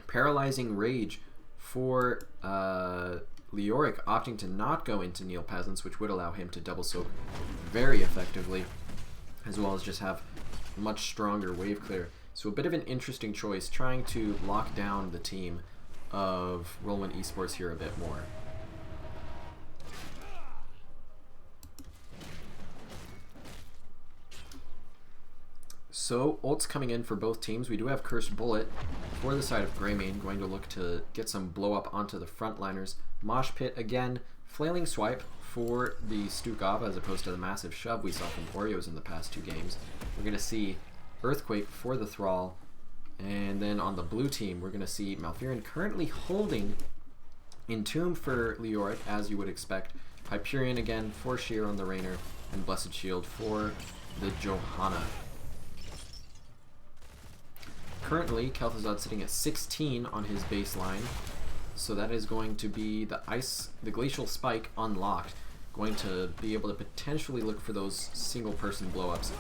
Paralyzing Rage for Leoric opting to not go into Neil Peasants, which would allow him to double soak very effectively, as well as just have much stronger wave clear. So a bit of an interesting choice, trying to lock down the team of Roll1 Esports here a bit more. So, ults coming in for both teams. We do have Cursed Bullet for the side of Greymane, going to look to get some blow up onto the frontliners. Mosh Pit again, Flailing Swipe for the Stukov as opposed to the massive shove we saw from Oreos in the past 2 games. We're going to see Earthquake for the Thrall, and then on the blue team we're going to see Malfurion currently holding Entomb for Leoric, as you would expect, Hyperion again for Sheer on the Raynor, and Blessed Shield for the Johanna. Currently, Kel'Thuzad sitting at 16 on his baseline, so that is going to be the Glacial Spike unlocked. Going to be able to potentially look for those single-person blow-ups,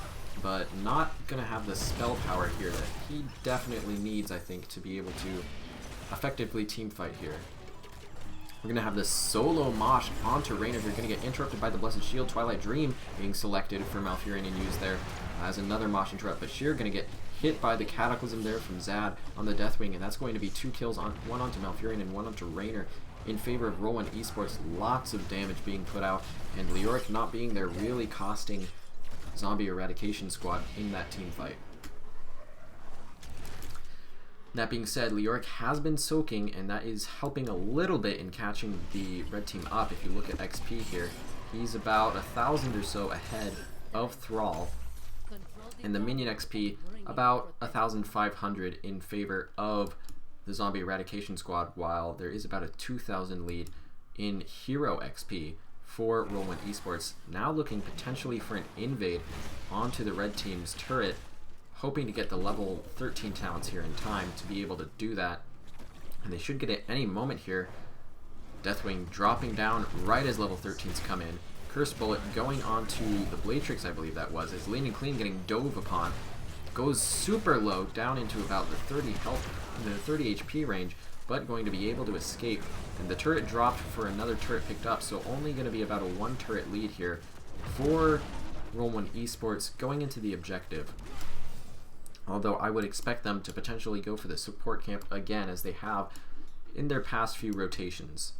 but not going to have the spell power here that he definitely needs, I think, to be able to effectively teamfight here. We're going to have this solo Mosh onto Raynor. You're going to get interrupted by the Blessed Shield. Twilight Dream being selected for Malfurion and used there as another Mosh interrupt, but Sheer going to get hit by the Cataclysm there from Zad on the Deathwing, and that's going to be 2 kills, one onto Malfurion and one onto Raynor in favor of Roll1 Esports. Lots of damage being put out, and Leoric not being there really costing Zombie Eradication squad in that team fight. That being said, Leoric has been soaking, and that is helping a little bit in catching the red team up. If you look at XP here, he's about 1,000 or so ahead of Thrall, and the minion XP about 1,500 in favor of the Zombie Eradication squad, while there is about a 2,000 lead in hero XP for Roll1 Esports. Now looking potentially for an invade onto the red team's turret, hoping to get the level 13 talents here in time to be able to do that, and they should get it any moment here. Deathwing dropping down right as level 13s come in. Cursed Bullet going on to the Blatrix, I believe that was, as Lean and Clean getting dove upon. Goes super low, down into about the 30 HP range, but going to be able to escape. And the turret dropped for another turret picked up, so only going to be about a 1 turret lead here for Roll1 Esports going into the objective. Although I would expect them to potentially go for the support camp again, as they have in their past few rotations.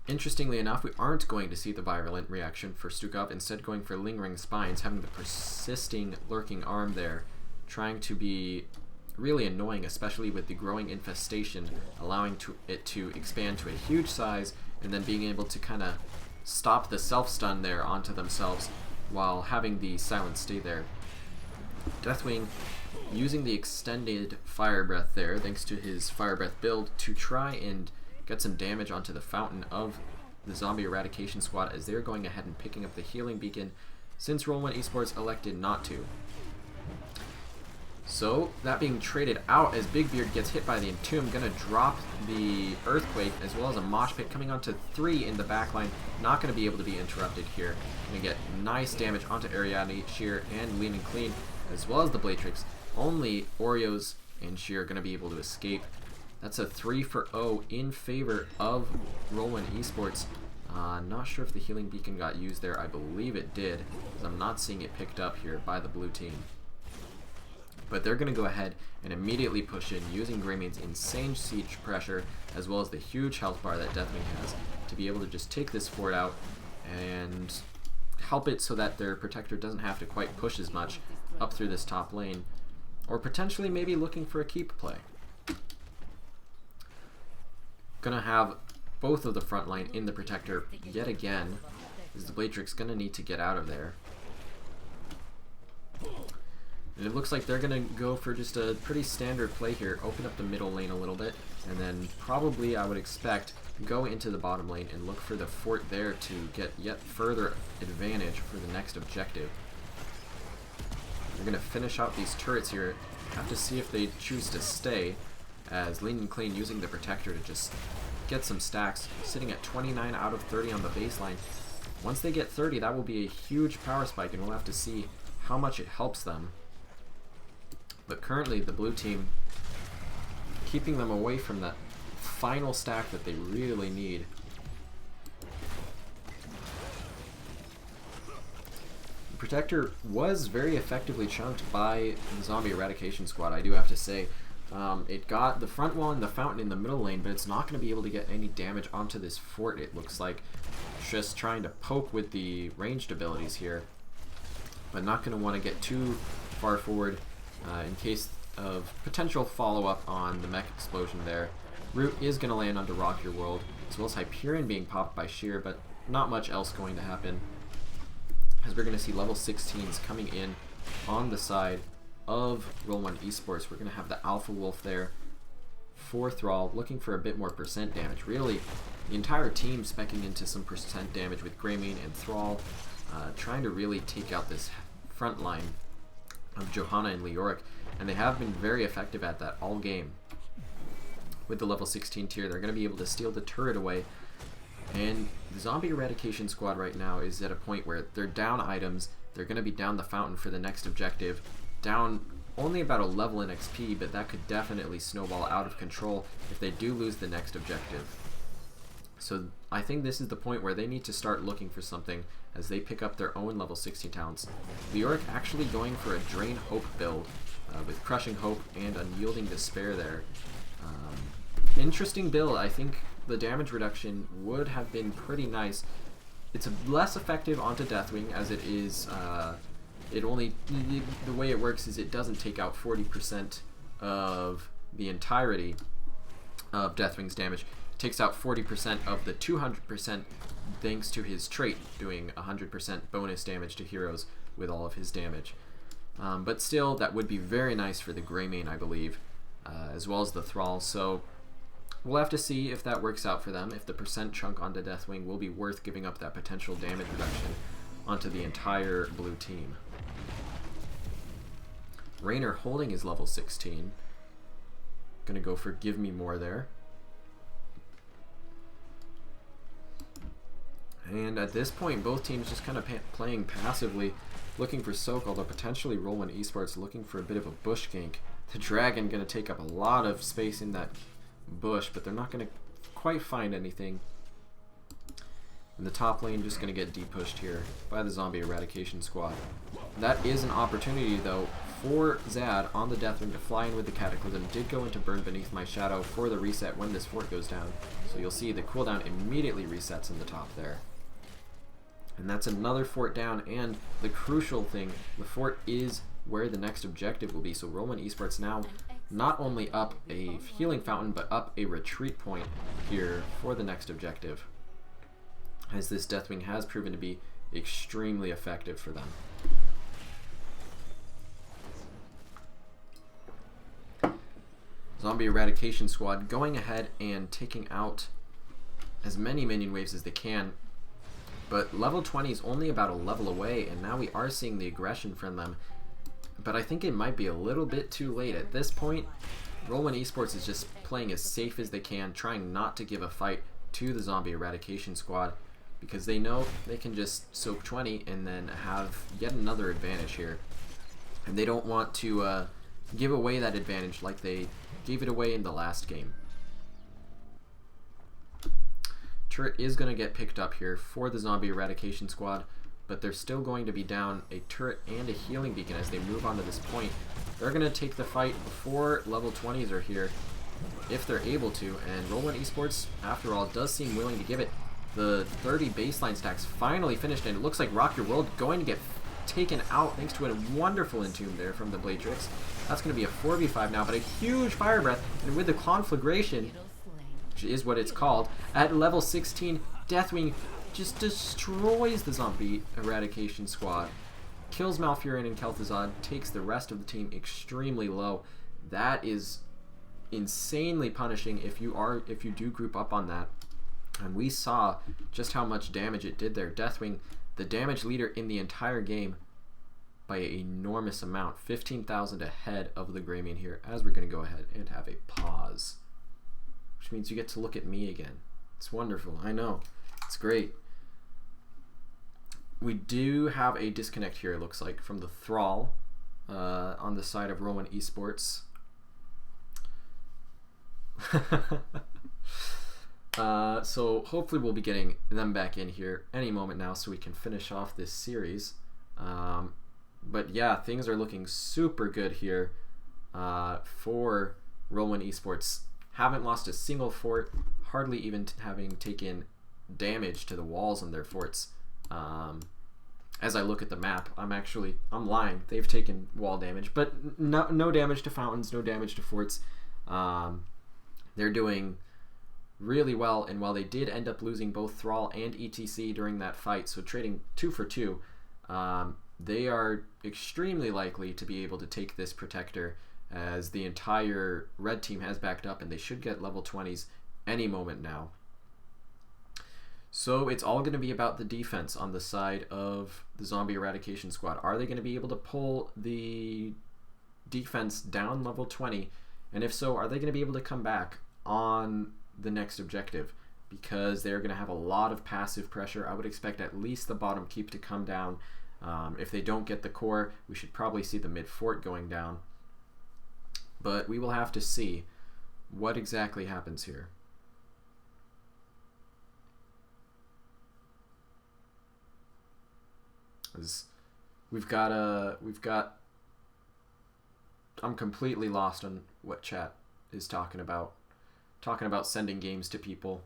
Interestingly enough, we aren't going to see the virulent reaction for Stukov, instead going for Lingering Spines, having the persisting lurking arm there, trying to be really annoying, especially with the growing infestation, allowing it to expand to a huge size, and then being able to kind of stop the self-stun there onto themselves while having the silence stay there. Deathwing using the extended Fire Breath there, thanks to his Fire Breath build, to try and get some damage onto the fountain of the Zombie Eradication squad, as they're going ahead and picking up the healing beacon, since Roll1 Esports elected not to. So, that being traded out as Big Beard gets hit by the Entomb, gonna drop the Earthquake as well as a Mosh Pit coming onto 3 in the backline. Not gonna be able to be interrupted here. Gonna get nice damage onto Ariadne, Sheer, and Lean and Clean, as well as the Blatrix. Only Oreos and Sheer are gonna be able to escape. That's a 3-for-0 in favor of Roll1 Esports. Not sure if the healing beacon got used there. I believe it did, because I'm not seeing it picked up here by the blue team. But they're going to go ahead and immediately push in, using Greymane's insane siege pressure, as well as the huge health bar that Deathwing has, to be able to just take this fort out and help it so that their protector doesn't have to quite push as much up through this top lane, or potentially maybe looking for a keep play. Gonna have both of the front line in the protector yet again, is the Blatrix gonna need to get out of there. And it looks like they're gonna go for just a pretty standard play here, open up the middle lane a little bit, and then probably, I would expect, go into the bottom lane and look for the fort there to get yet further advantage for the next objective. They're gonna finish out these turrets here. Have to see if they choose to stay, as Lean and Clean using the protector to just get some stacks, sitting at 29 out of 30 on the baseline. Once they get 30, that will be a huge power spike, and we'll have to see how much it helps them. But currently, the blue team keeping them away from that final stack that they really need. The protector was very effectively chunked by the Zombie Eradication squad, I do have to say. It got the front wall and the fountain in the middle lane, but it's not going to be able to get any damage onto this fort, it looks like. Just trying to poke with the ranged abilities here, but not going to want to get too far forward in case of potential follow-up on the mech explosion there. Root is going to land onto Rock Your World, as well as Hyperion being popped by Sheer, but not much else going to happen, as we're going to see level 16s coming in on the side of Roll1 Esports. We're going to have the Alpha Wolf there for Thrall, looking for a bit more percent damage. Really, the entire team specking into some percent damage with Greymane and Thrall, trying to really take out this front line of Johanna and Leoric, and they have been very effective at that all game. With the level 16 tier, they're going to be able to steal the turret away, and the Zombie Eradication squad right now is at a point where they're down items. They're going to be down the fountain for the next objective, down only about a level in XP, but that could definitely snowball out of control if they do lose the next objective. So I think this is the point where they need to start looking for something as they pick up their own level 16 talents. Leoric actually going for a Drain Hope build with Crushing Hope and Unyielding Despair there. Interesting build. I think the damage reduction would have been pretty nice. It's less effective onto Deathwing, as it is, the way it works is it doesn't take out 40% of the entirety of Deathwing's damage. It takes out 40% of the 200% thanks to his trait, doing 100% bonus damage to heroes with all of his damage. But still, that would be very nice for the Greymane, I believe, as well as the Thrall. So we'll have to see if that works out for them, if the percent chunk onto Deathwing will be worth giving up that potential damage reduction onto the entire blue team. Raynor holding his level 16. Gonna go for Give Me More there. And at this point, both teams just kind of playing passively, looking for soak, although potentially Roll1 Esports looking for a bit of a bush gank. The Dragon going to take up a lot of space in that bush, but they're not going to quite find anything. And the top lane just going to get depushed here by the zombie eradication squad. That is an opportunity, though, for Zad on the Deathwing to fly in with the Cataclysm. Did go into Burn Beneath My Shadow for the reset when this fort goes down. So you'll see the cooldown immediately resets in the top there. And that's another fort down, and the crucial thing, the fort is where the next objective will be. So Roll1 Esports now not only up a healing fountain, but up a retreat point here for the next objective, as this Deathwing has proven to be extremely effective for them. Zombie Eradication Squad going ahead and taking out as many minion waves as they can, but level 20 is only about a level away, and now we are seeing the aggression from them. But I think it might be a little bit too late. At this point, Roll1 Esports is just playing as safe as they can, trying not to give a fight to the Zombie Eradication Squad, because they know they can just soak 20 and then have yet another advantage here. And they don't want to give away that advantage like they gave it away in the last game. Turret is going to get picked up here for the Zombie Eradication Squad, but they're still going to be down a turret and a healing beacon as they move on to this point. They're going to take the fight before level 20s are here, if they're able to, and Roll1 Esports, after all, does seem willing to give it. The 30 baseline stacks finally finished, and it looks like Rock Your World going to get taken out thanks to a wonderful entomb there from the Bladetrix. That's going to be a 4v5 now, but a huge Fire Breath, and with the Conflagration, which is what it's called, at level 16, Deathwing just destroys the Zombie Eradication Squad, kills Malfurion and Kel'Thuzad, takes the rest of the team extremely low. That is insanely punishing if you do group up on that. And we saw just how much damage it did there. Deathwing, the damage leader in the entire game by an enormous amount, 15,000 ahead of the Greymane here, as we're going to go ahead and have a pause, which means you get to look at me again. It's wonderful. I know. It's great. We do have a disconnect here, it looks like, from the Thrall on the side of Roll1 Esports. So hopefully we'll be getting them back in here any moment now so we can finish off this series. But yeah, things are looking super good here for Roll1 Esports. Haven't lost a single fort, hardly even having taken damage to the walls on their forts. As I look at the map, I'm lying. They've taken wall damage, but no damage to fountains, no damage to forts. They're doing really well, and while they did end up losing both Thrall and ETC during that fight, so trading 2 for 2, they are extremely likely to be able to take this Protector, as the entire red team has backed up, and they should get level 20s any moment now. So it's all going to be about the defense on the side of the Zombie Eradication Squad. Are they going to be able to pull the defense down level 20? And if so, are they going to be able to come back on the next objective? Because they're going to have a lot of passive pressure. I would expect at least the bottom keep to come down. If they don't get the core, we should probably see the mid fort going down. But we will have to see what exactly happens here. I'm completely lost on what chat is talking about. Talking about sending games to people.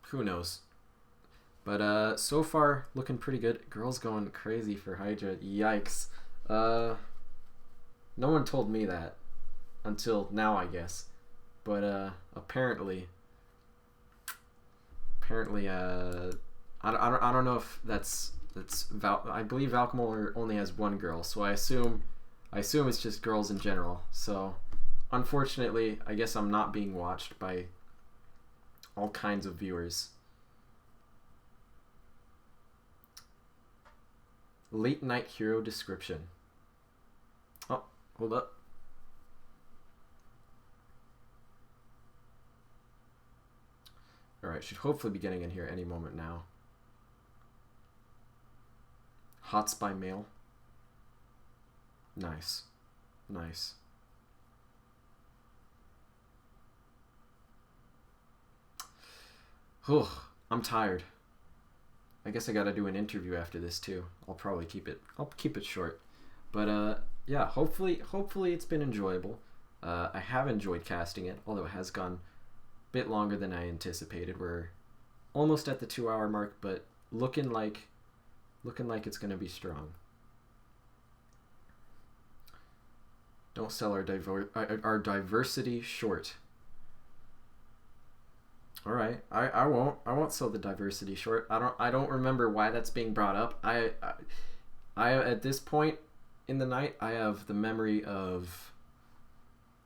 Who knows? But so far, looking pretty good. Girls going crazy for Hydra. Yikes. No one told me that until now, I guess. But apparently, I don't know if that's I believe Valkmore only has one girl, so I assume it's just girls in general. So unfortunately, I guess I'm not being watched by all kinds of viewers. Late night hero description. Oh, hold up. Alright, should hopefully be getting in here any moment now. Hot Spy Mail. Nice. Nice. I'm tired. I guess I gotta do an interview after this too. I'll probably keep it short. But yeah, hopefully it's been enjoyable. I have enjoyed casting it, although it has gone a bit longer than I anticipated. We're almost at the 2-hour mark, but looking like it's gonna be strong. Don't sell our diversity short. All right, I won't sell the diversity short. I don't remember why that's being brought up. I at this point in the night, I have the memory of,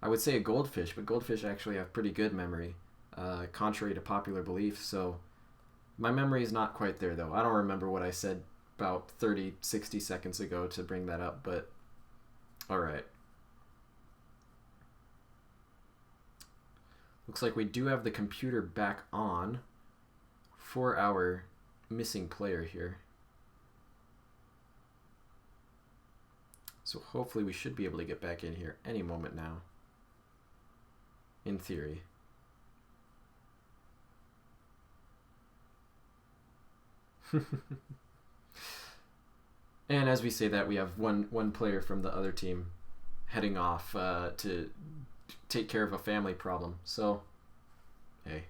I would say, a goldfish, but goldfish actually have pretty good memory, contrary to popular belief. So my memory is not quite there, though. I don't remember what I said about 60 seconds ago to bring that up, but all right. Looks like we do have the computer back on for our missing player here. So hopefully we should be able to get back in here any moment now. In theory. And as we say that, we have one player from the other team heading off to take care of a family problem. So, hey.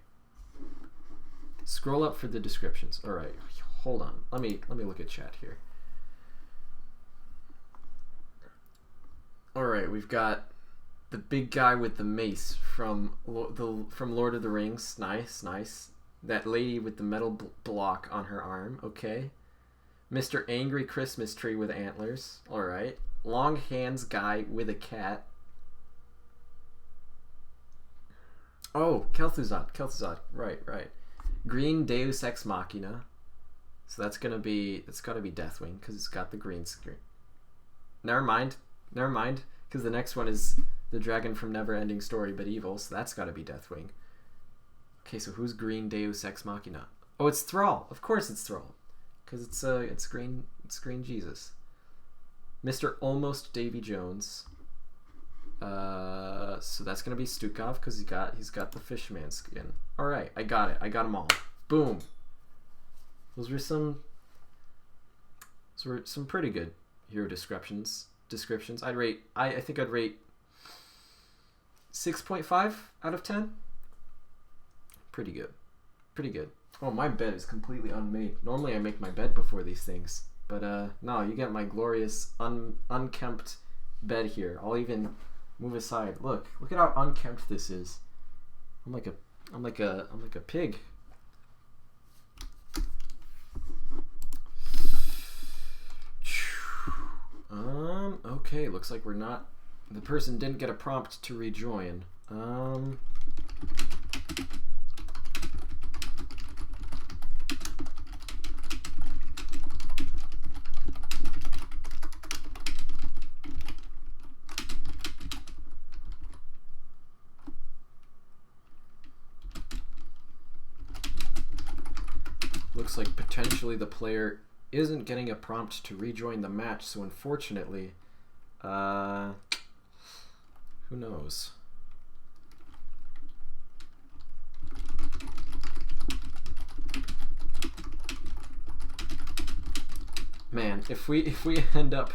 Scroll up for the descriptions. All right, hold on. Let me look at chat here. All right, we've got the big guy with the mace from Lord of the Rings. Nice, nice. That lady with the metal block on her arm. Okay. Mr. Angry Christmas Tree with antlers. All right. Long hands guy with a cat. Oh, Kel'Thuzad. Right. Green Deus Ex Machina. So that's gotta be Deathwing because it's got the green screen. Never mind, because the next one is the dragon from Neverending Story but evil, so that's gotta be Deathwing. Okay, so who's Green Deus Ex Machina? Oh, it's Thrall. Of course it's Thrall, because it's green Jesus. Mr. Almost Davy Jones. So that's gonna be Stukov because he's got the Fishman skin. All right, I got it. I got them all. Boom. Those were some pretty good hero descriptions. I think I'd rate 6.5 out of 10. Pretty good. Oh, my bed is completely unmade. Normally I make my bed before these things, but no, you get my glorious unkempt bed here. I'll even move aside. Look at how unkempt this is. I'm like a pig. Okay, looks like the person didn't get a prompt to rejoin. Looks like potentially the player isn't getting a prompt to rejoin the match, so unfortunately, who knows? Man, if we end up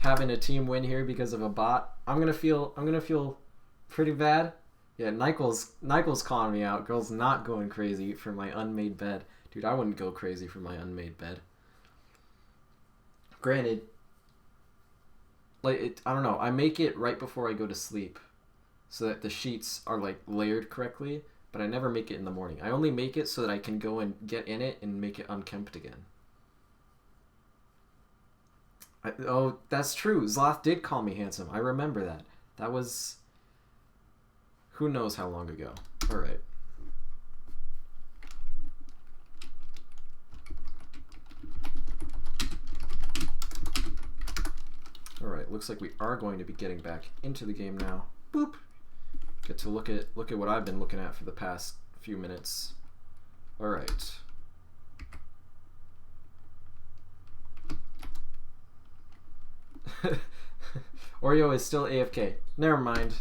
having a team win here because of a bot, I'm gonna feel pretty bad. Yeah, Nikel's calling me out. Girl's not going crazy for my unmade bed. Dude, I wouldn't go crazy for my unmade bed. Granted, I don't know. I make it right before I go to sleep so that the sheets are like layered correctly, but I never make it in the morning. I only make it so that I can go and get in it and make it unkempt again. Oh, that's true. Zloth did call me handsome. I remember that. That was who knows how long ago. All right. Alright, looks like we are going to be getting back into the game now. Boop! Get to look at what I've been looking at for the past few minutes. Alright. Oreo is still AFK. Never mind.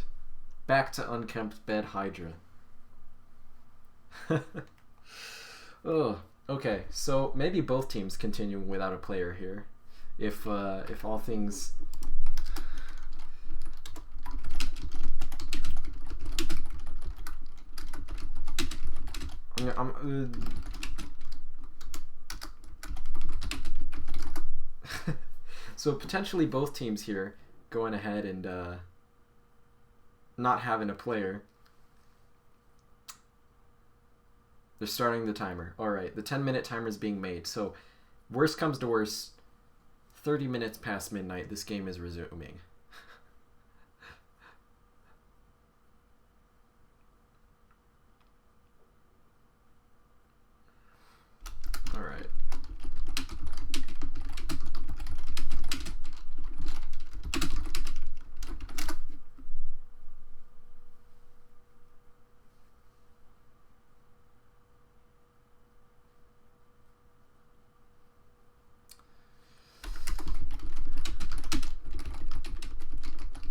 Back to unkempt bed Hydra. Oh, okay. So maybe both teams continue without a player here, if all things. So potentially both teams here going ahead and not having a player. They're starting the timer. All right, the 10-minute timer is being made. So worst comes to worst, 30 minutes past midnight, this game is resuming. All right.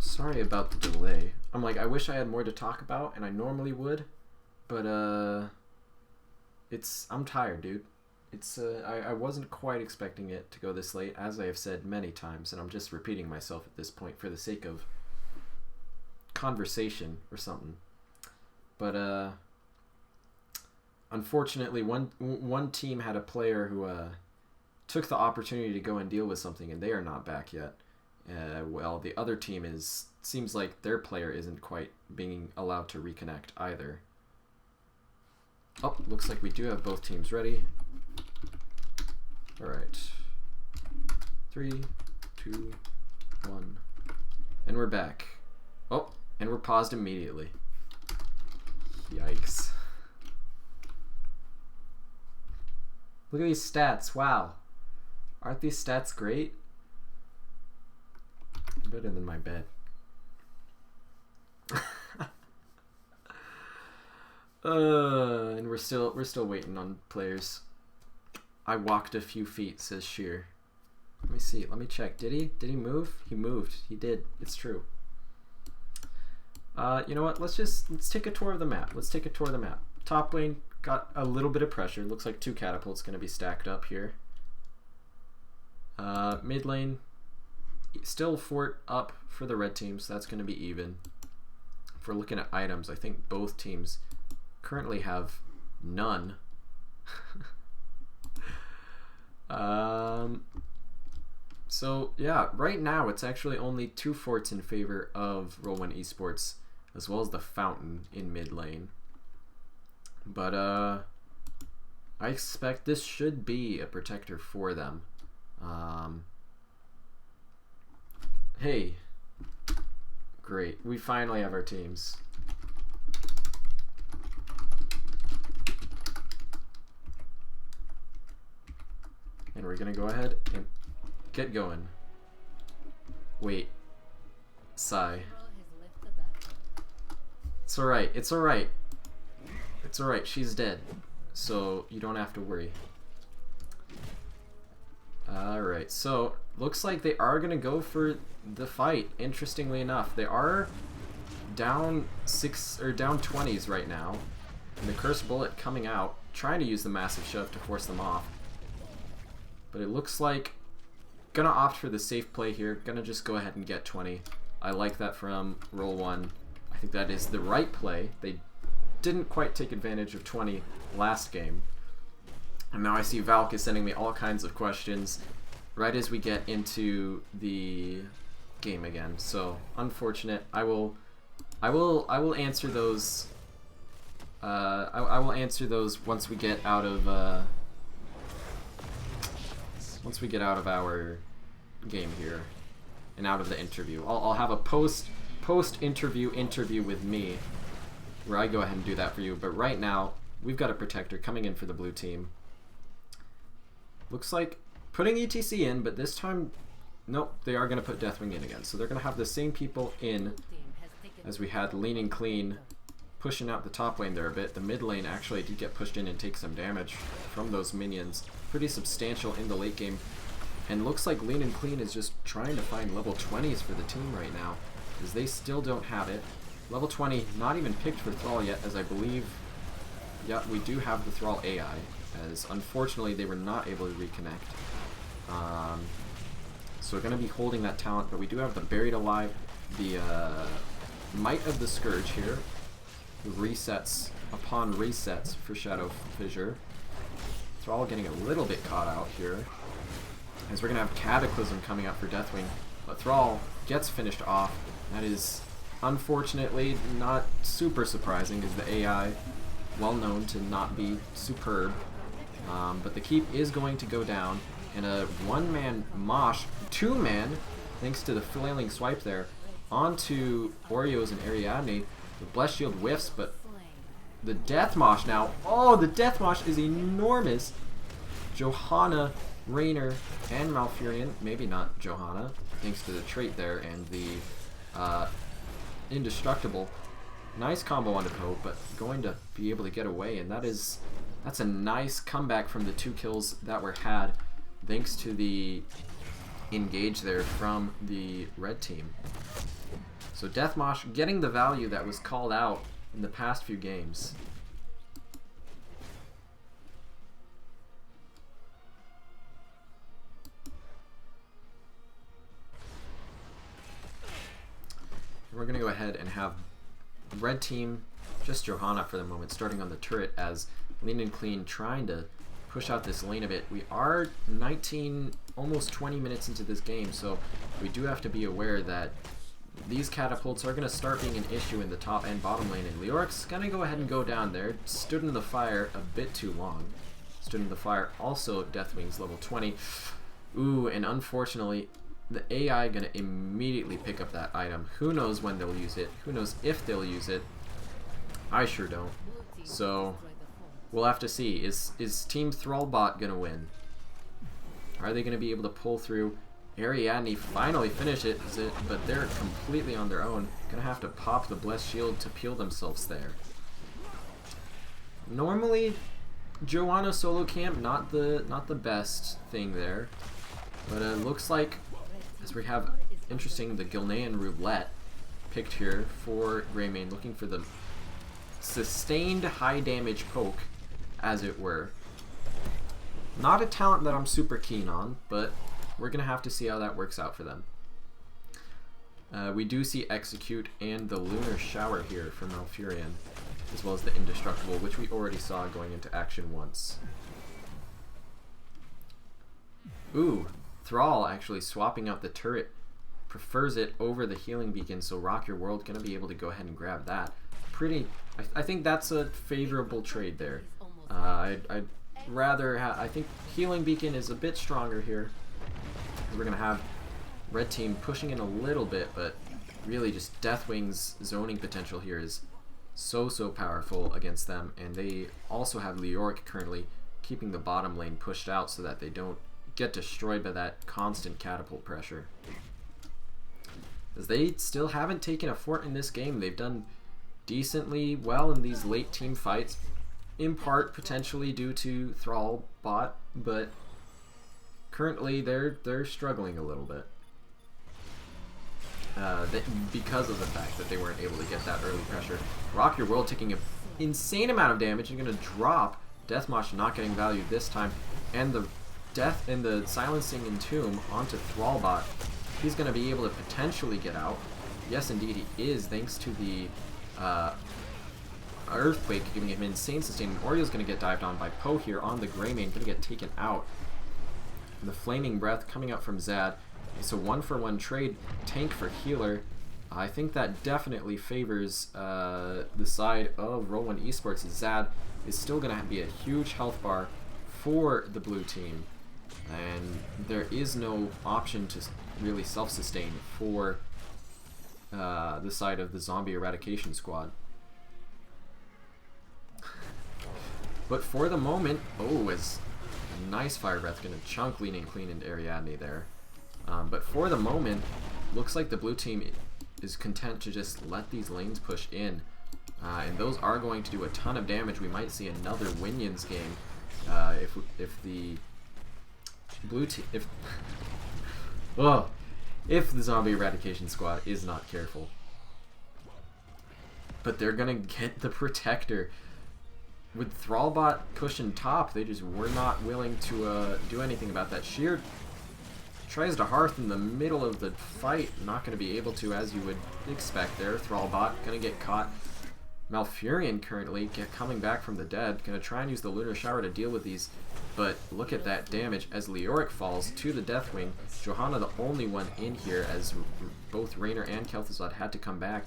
Sorry about the delay. I'm like, I wish I had more to talk about, and I normally would, but I'm tired, dude. I wasn't quite expecting it to go this late, as I have said many times, and I'm just repeating myself at this point for the sake of conversation or something. But unfortunately, one team had a player who took the opportunity to go and deal with something, and they are not back yet. Well, the other team seems like their player isn't quite being allowed to reconnect either. Oh, looks like we do have both teams ready. All right. 3, 2, 1. And we're back. Oh, and we're paused immediately. Yikes. Look at these stats. Wow. Aren't these stats great? Better than my bed. And we're still waiting on players. I walked a few feet, says Sheer. Let me see. Let me check. Did he move? He moved. He did. It's true. You know what? Let's take a tour of the map. Let's take a tour of the map. Top lane got a little bit of pressure. Looks like 2 catapults going to be stacked up here. Mid lane, still fort up for the red team, so that's going to be even. If we're looking at items, I think both teams currently have none. So yeah, right now it's actually only 2 forts in favor of Roll1 Esports, as well as the fountain in mid lane. But I expect this should be a protector for them. Hey, great, we finally have our teams. And we're gonna go ahead and get going. Wait, sigh. It's alright, it's alright. It's alright, she's dead, so you don't have to worry. Alright, so looks like they are going to go for the fight, interestingly enough. They are down 20s right now. And the Cursed Bullet coming out, trying to use the Massive Shove to force them off. But it looks like gonna opt for the safe play here, gonna just go ahead and get 20. I like that from Roll1. I think that is the right play. They didn't quite take advantage of 20 last game. And now I see Valk is sending me all kinds of questions right as we get into the game again. So unfortunate. I will answer those. I will answer those once we get out of our game here and out of the interview. I'll have a post interview with me where I go ahead and do that for you. But right now we've got a protector coming in for the blue team. Looks like putting ETC in, but this time, nope, they are going to put Deathwing in again. So they're going to have the same people in as we had leaning clean, pushing out the top lane there a bit. The mid lane actually did get pushed in and take some damage from those minions. Pretty substantial in the late game. And looks like Lean and Clean is just trying to find level 20s for the team right now, because they still don't have it. Level 20, not even picked for Thrall yet, as I believe, yeah, we do have the Thrall AI. as unfortunately they were not able to reconnect. So we're going to be holding that talent, but we do have the Buried Alive, the Might of the Scourge here. Resets upon resets for Shadow Fissure. Thrall getting a little bit caught out here, as we're going to have Cataclysm coming up for Deathwing, but Thrall gets finished off. That is unfortunately not super surprising, as the AI, well known to not be superb. But the keep is going to go down, and a one-man Mosh, two-man, thanks to the flailing swipe there, onto Oreos and Ariadne. The Blessed Shield whiffs, but the Death Mosh now, oh, the Death Mosh is enormous. Johanna, Raynor, and Malfurion, maybe not Johanna, thanks to the trait there and the Indestructible. Nice combo onto Poe, but going to be able to get away, and that's a nice comeback from the 2 kills that were had, thanks to the engage there from the red team. So Deathmosh getting the value that was called out in the past few games. We're going to go ahead and have red team, just Johanna for the moment, starting on the turret as Lean and Clean trying to push out this lane a bit. We are 19, almost 20 minutes into this game, so we do have to be aware that these catapults are going to start being an issue in the top and bottom lane, and Leoric's going to go ahead and go down there. Stood in the fire a bit too long. Stood in the fire, also Deathwing's level 20. Ooh, and unfortunately, the AI going to immediately pick up that item. Who knows when they'll use it? Who knows if they'll use it? I sure don't. So we'll have to see. Is Team Thrallbot going to win? Are they going to be able to pull through? Ariadne finally finishes it, but they're completely on their own. Gonna have to pop the Blessed Shield to peel themselves there. Normally, Johanna solo camp, not the best thing there, but it looks like, as we have interesting, the Gilnean Roulette picked here for Greymane, looking for the sustained high damage poke, as it were. Not a talent that I'm super keen on, but we're going to have to see how that works out for them. We do see Execute and the Lunar Shower here for Malfurion, as well as the Indestructible, which we already saw going into action once. Ooh, Thrall actually swapping out the turret, prefers it over the Healing Beacon, so Rock Your World going to be able to go ahead and grab that. I think that's a favorable trade there. I'd rather I think Healing Beacon is a bit stronger here. We're going to have red team pushing in a little bit, but really just Deathwing's zoning potential here is so powerful against them, and they also have Leoric currently keeping the bottom lane pushed out so that they don't get destroyed by that constant catapult pressure. As they still haven't taken a fort in this game, they've done decently well in these late team fights, in part potentially due to Thrall bot, but currently they're struggling a little bit because of the fact that they weren't able to get that early pressure. Rock Your World taking an insane amount of damage and going to drop. Deathmosh not getting value this time, and the death and the silencing Entomb onto Thrallbot. He's going to be able to potentially get out. Yes, indeed he is, thanks to the Earthquake giving him insane sustain. Oriole's going to get dived on by Poe here on the Greymane, going to get taken out. The Flaming Breath coming out from Zad. It's a 1-for-1 trade, tank for healer. I think that definitely favors the side of Roll1 Esports. Zad is still going to be a huge health bar for the blue team, and there is no option to really self-sustain for the side of the zombie eradication squad. But for the moment, oh, as a nice Fire Breath going to chunk Leaning Clean into Ariadne there. But for the moment, looks like the blue team is content to just let these lanes push in. And those are going to do a ton of damage. We might see another Winions game if the blue team, if the zombie eradication squad is not careful. But they're gonna get the protector. with Thrallbot pushing top, they just were not willing to do anything about that. Sheer tries to Hearth in the middle of the fight. Not going to be able to, as you would expect there. Thrallbot going to get caught. Malfurion currently coming back from the dead. Going to try and use the Lunar Shower to deal with these. But look at that damage as Leoric falls to the Deathwing. Johanna the only one in here as both Raynor and Kel'Thuzad had to come back.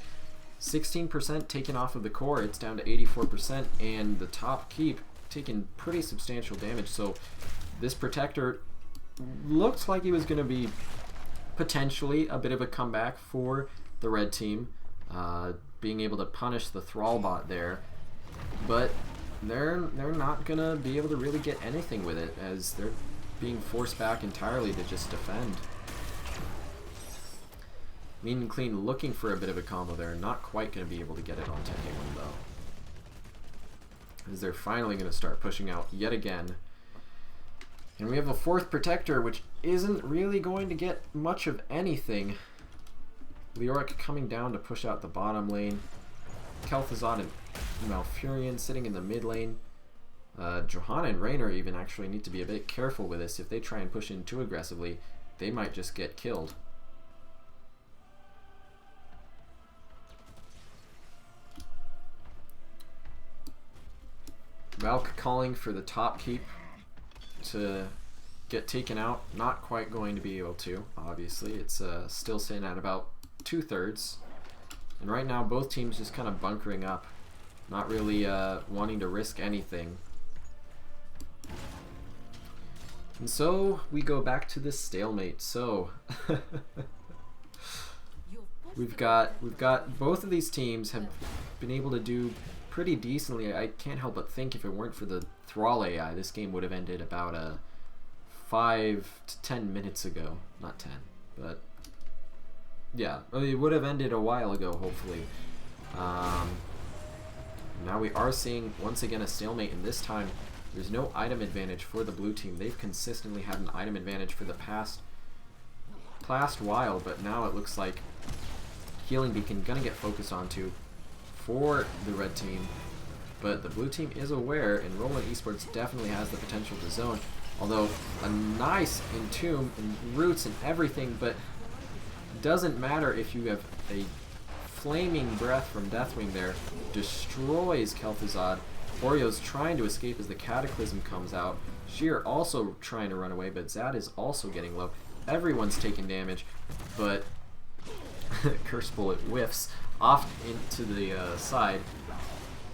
16% taken off of the core. It's down to 84%. And the top keep taking pretty substantial damage. So this Protector looked like he was going to be potentially a bit of a comeback for the red team. Being able to punish the Thrallbot there. But they're not going to be able to really get anything with it as they're being forced back entirely to just defend. Mean and Clean looking for a bit of a combo there. Not quite going to be able to get it onto anyone though. As they're finally going to start pushing out yet again. And we have a fourth Protector, which isn't really going to get much of anything. Leoric coming down to push out the bottom lane. Kel'Thuzad and Malfurion sitting in the mid lane. Johanna and Raynor even actually need to be a bit careful with this. If they try and push in too aggressively, they might just get killed. Valk calling for the top keep to get taken out. Not quite going to be able to, obviously. It's still sitting at about 2/3. And right now both teams just kind of bunkering up. Not really wanting to risk anything. And so we go back to this stalemate. So we've got both of these teams have been able to do pretty decently. I can't help but think if it weren't for the Thrall AI, this game would have ended about 5 to 10 minutes ago. Not 10, but yeah, it would have ended a while ago, hopefully. Now we are seeing once again a stalemate, and this time there's no item advantage for the blue team. They've consistently had an item advantage for the past while, but now it looks like Healing Beacon gonna get focused onto for the red team. But the blue team is aware, and Roll1 Esports definitely has the potential to zone. Although a nice Entomb and roots and everything, but doesn't matter if you have a flaming breath from Deathwing there. Destroys Kel'Thuzad. Oreo's trying to escape as the Cataclysm comes out. Sheer also trying to run away, but Zad is also getting low. Everyone's taking damage, but Curse Bullet whiffs off into the side.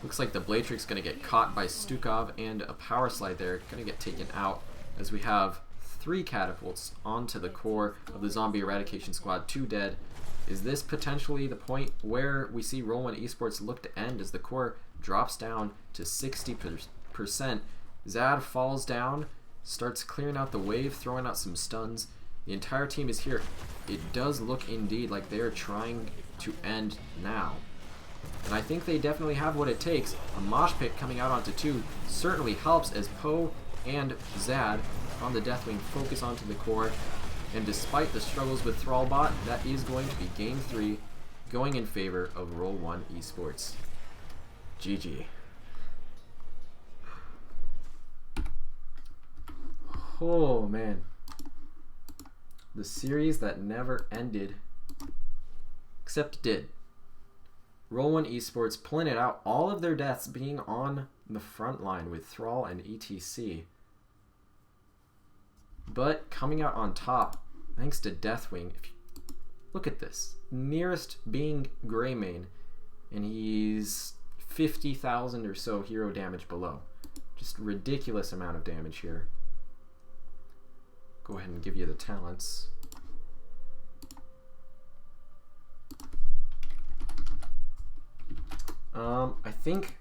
Looks like the Blatrix going to get caught by Stukov, and a power slide there going to get taken out as we have 3 catapults onto the core of the zombie eradication squad. 2 dead. Is this potentially the point where we see Roll1 Esports look to end as the core drops down to 60%? Zad falls down, starts clearing out the wave, throwing out some stuns. The entire team is here. It does look indeed like they are trying to end now. And I think they definitely have what it takes. A mosh pit coming out onto 2 certainly helps as Poe and Zad on the Deathwing focus onto the core. And despite the struggles with Thrallbot, that is going to be game 3 going in favor of Roll1 Esports. GG. Oh man. The series that never ended, except it did. Roll1 Esports pulling it out, all of their deaths being on the front line with Thrall and ETC. But coming out on top, thanks to Deathwing. If you look at this, nearest being Greymane, and he's 50,000 or so hero damage below. Just ridiculous amount of damage here. Go ahead and give you the talents. I think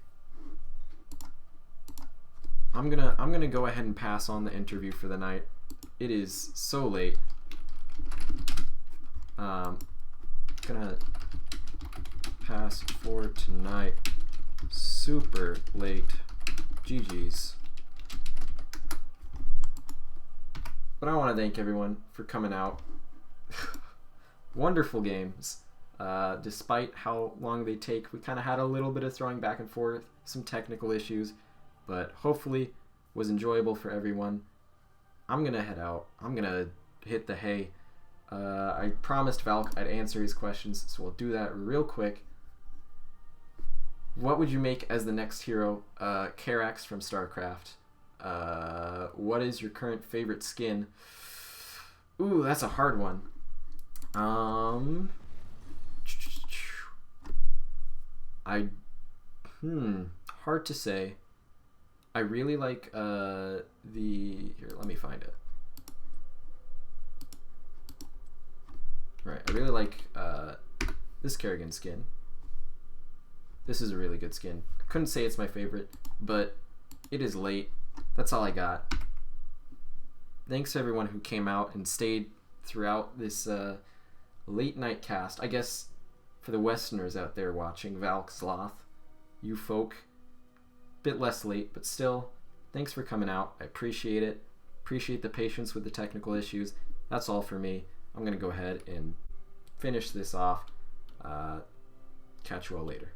I'm gonna go ahead and pass on the interview for the night. It is so late. Gonna pass for tonight. Super late. GG's. But I want to thank everyone for coming out. Wonderful games. Despite how long they take, we kind of had a little bit of throwing back and forth, some technical issues, but hopefully was enjoyable for everyone. I'm gonna head out. I'm gonna hit the hay. I promised Valk I'd answer his questions, so we'll do that real quick. What would you make as the next hero? Karax from StarCraft. What is your current favorite skin? Ooh, that's a hard one. Hard to say. I really like here, let me find it. Right, I really like this Kerrigan skin. This is a really good skin. Couldn't say it's my favorite, but it is late. That's all I got. Thanks to everyone who came out and stayed throughout this late night cast. I guess for the Westerners out there watching, Valk, Sloth, you folk, bit less late, but still, thanks for coming out. I appreciate it. Appreciate the patience with the technical issues. That's all for me. I'm going to go ahead and finish this off. Catch you all later.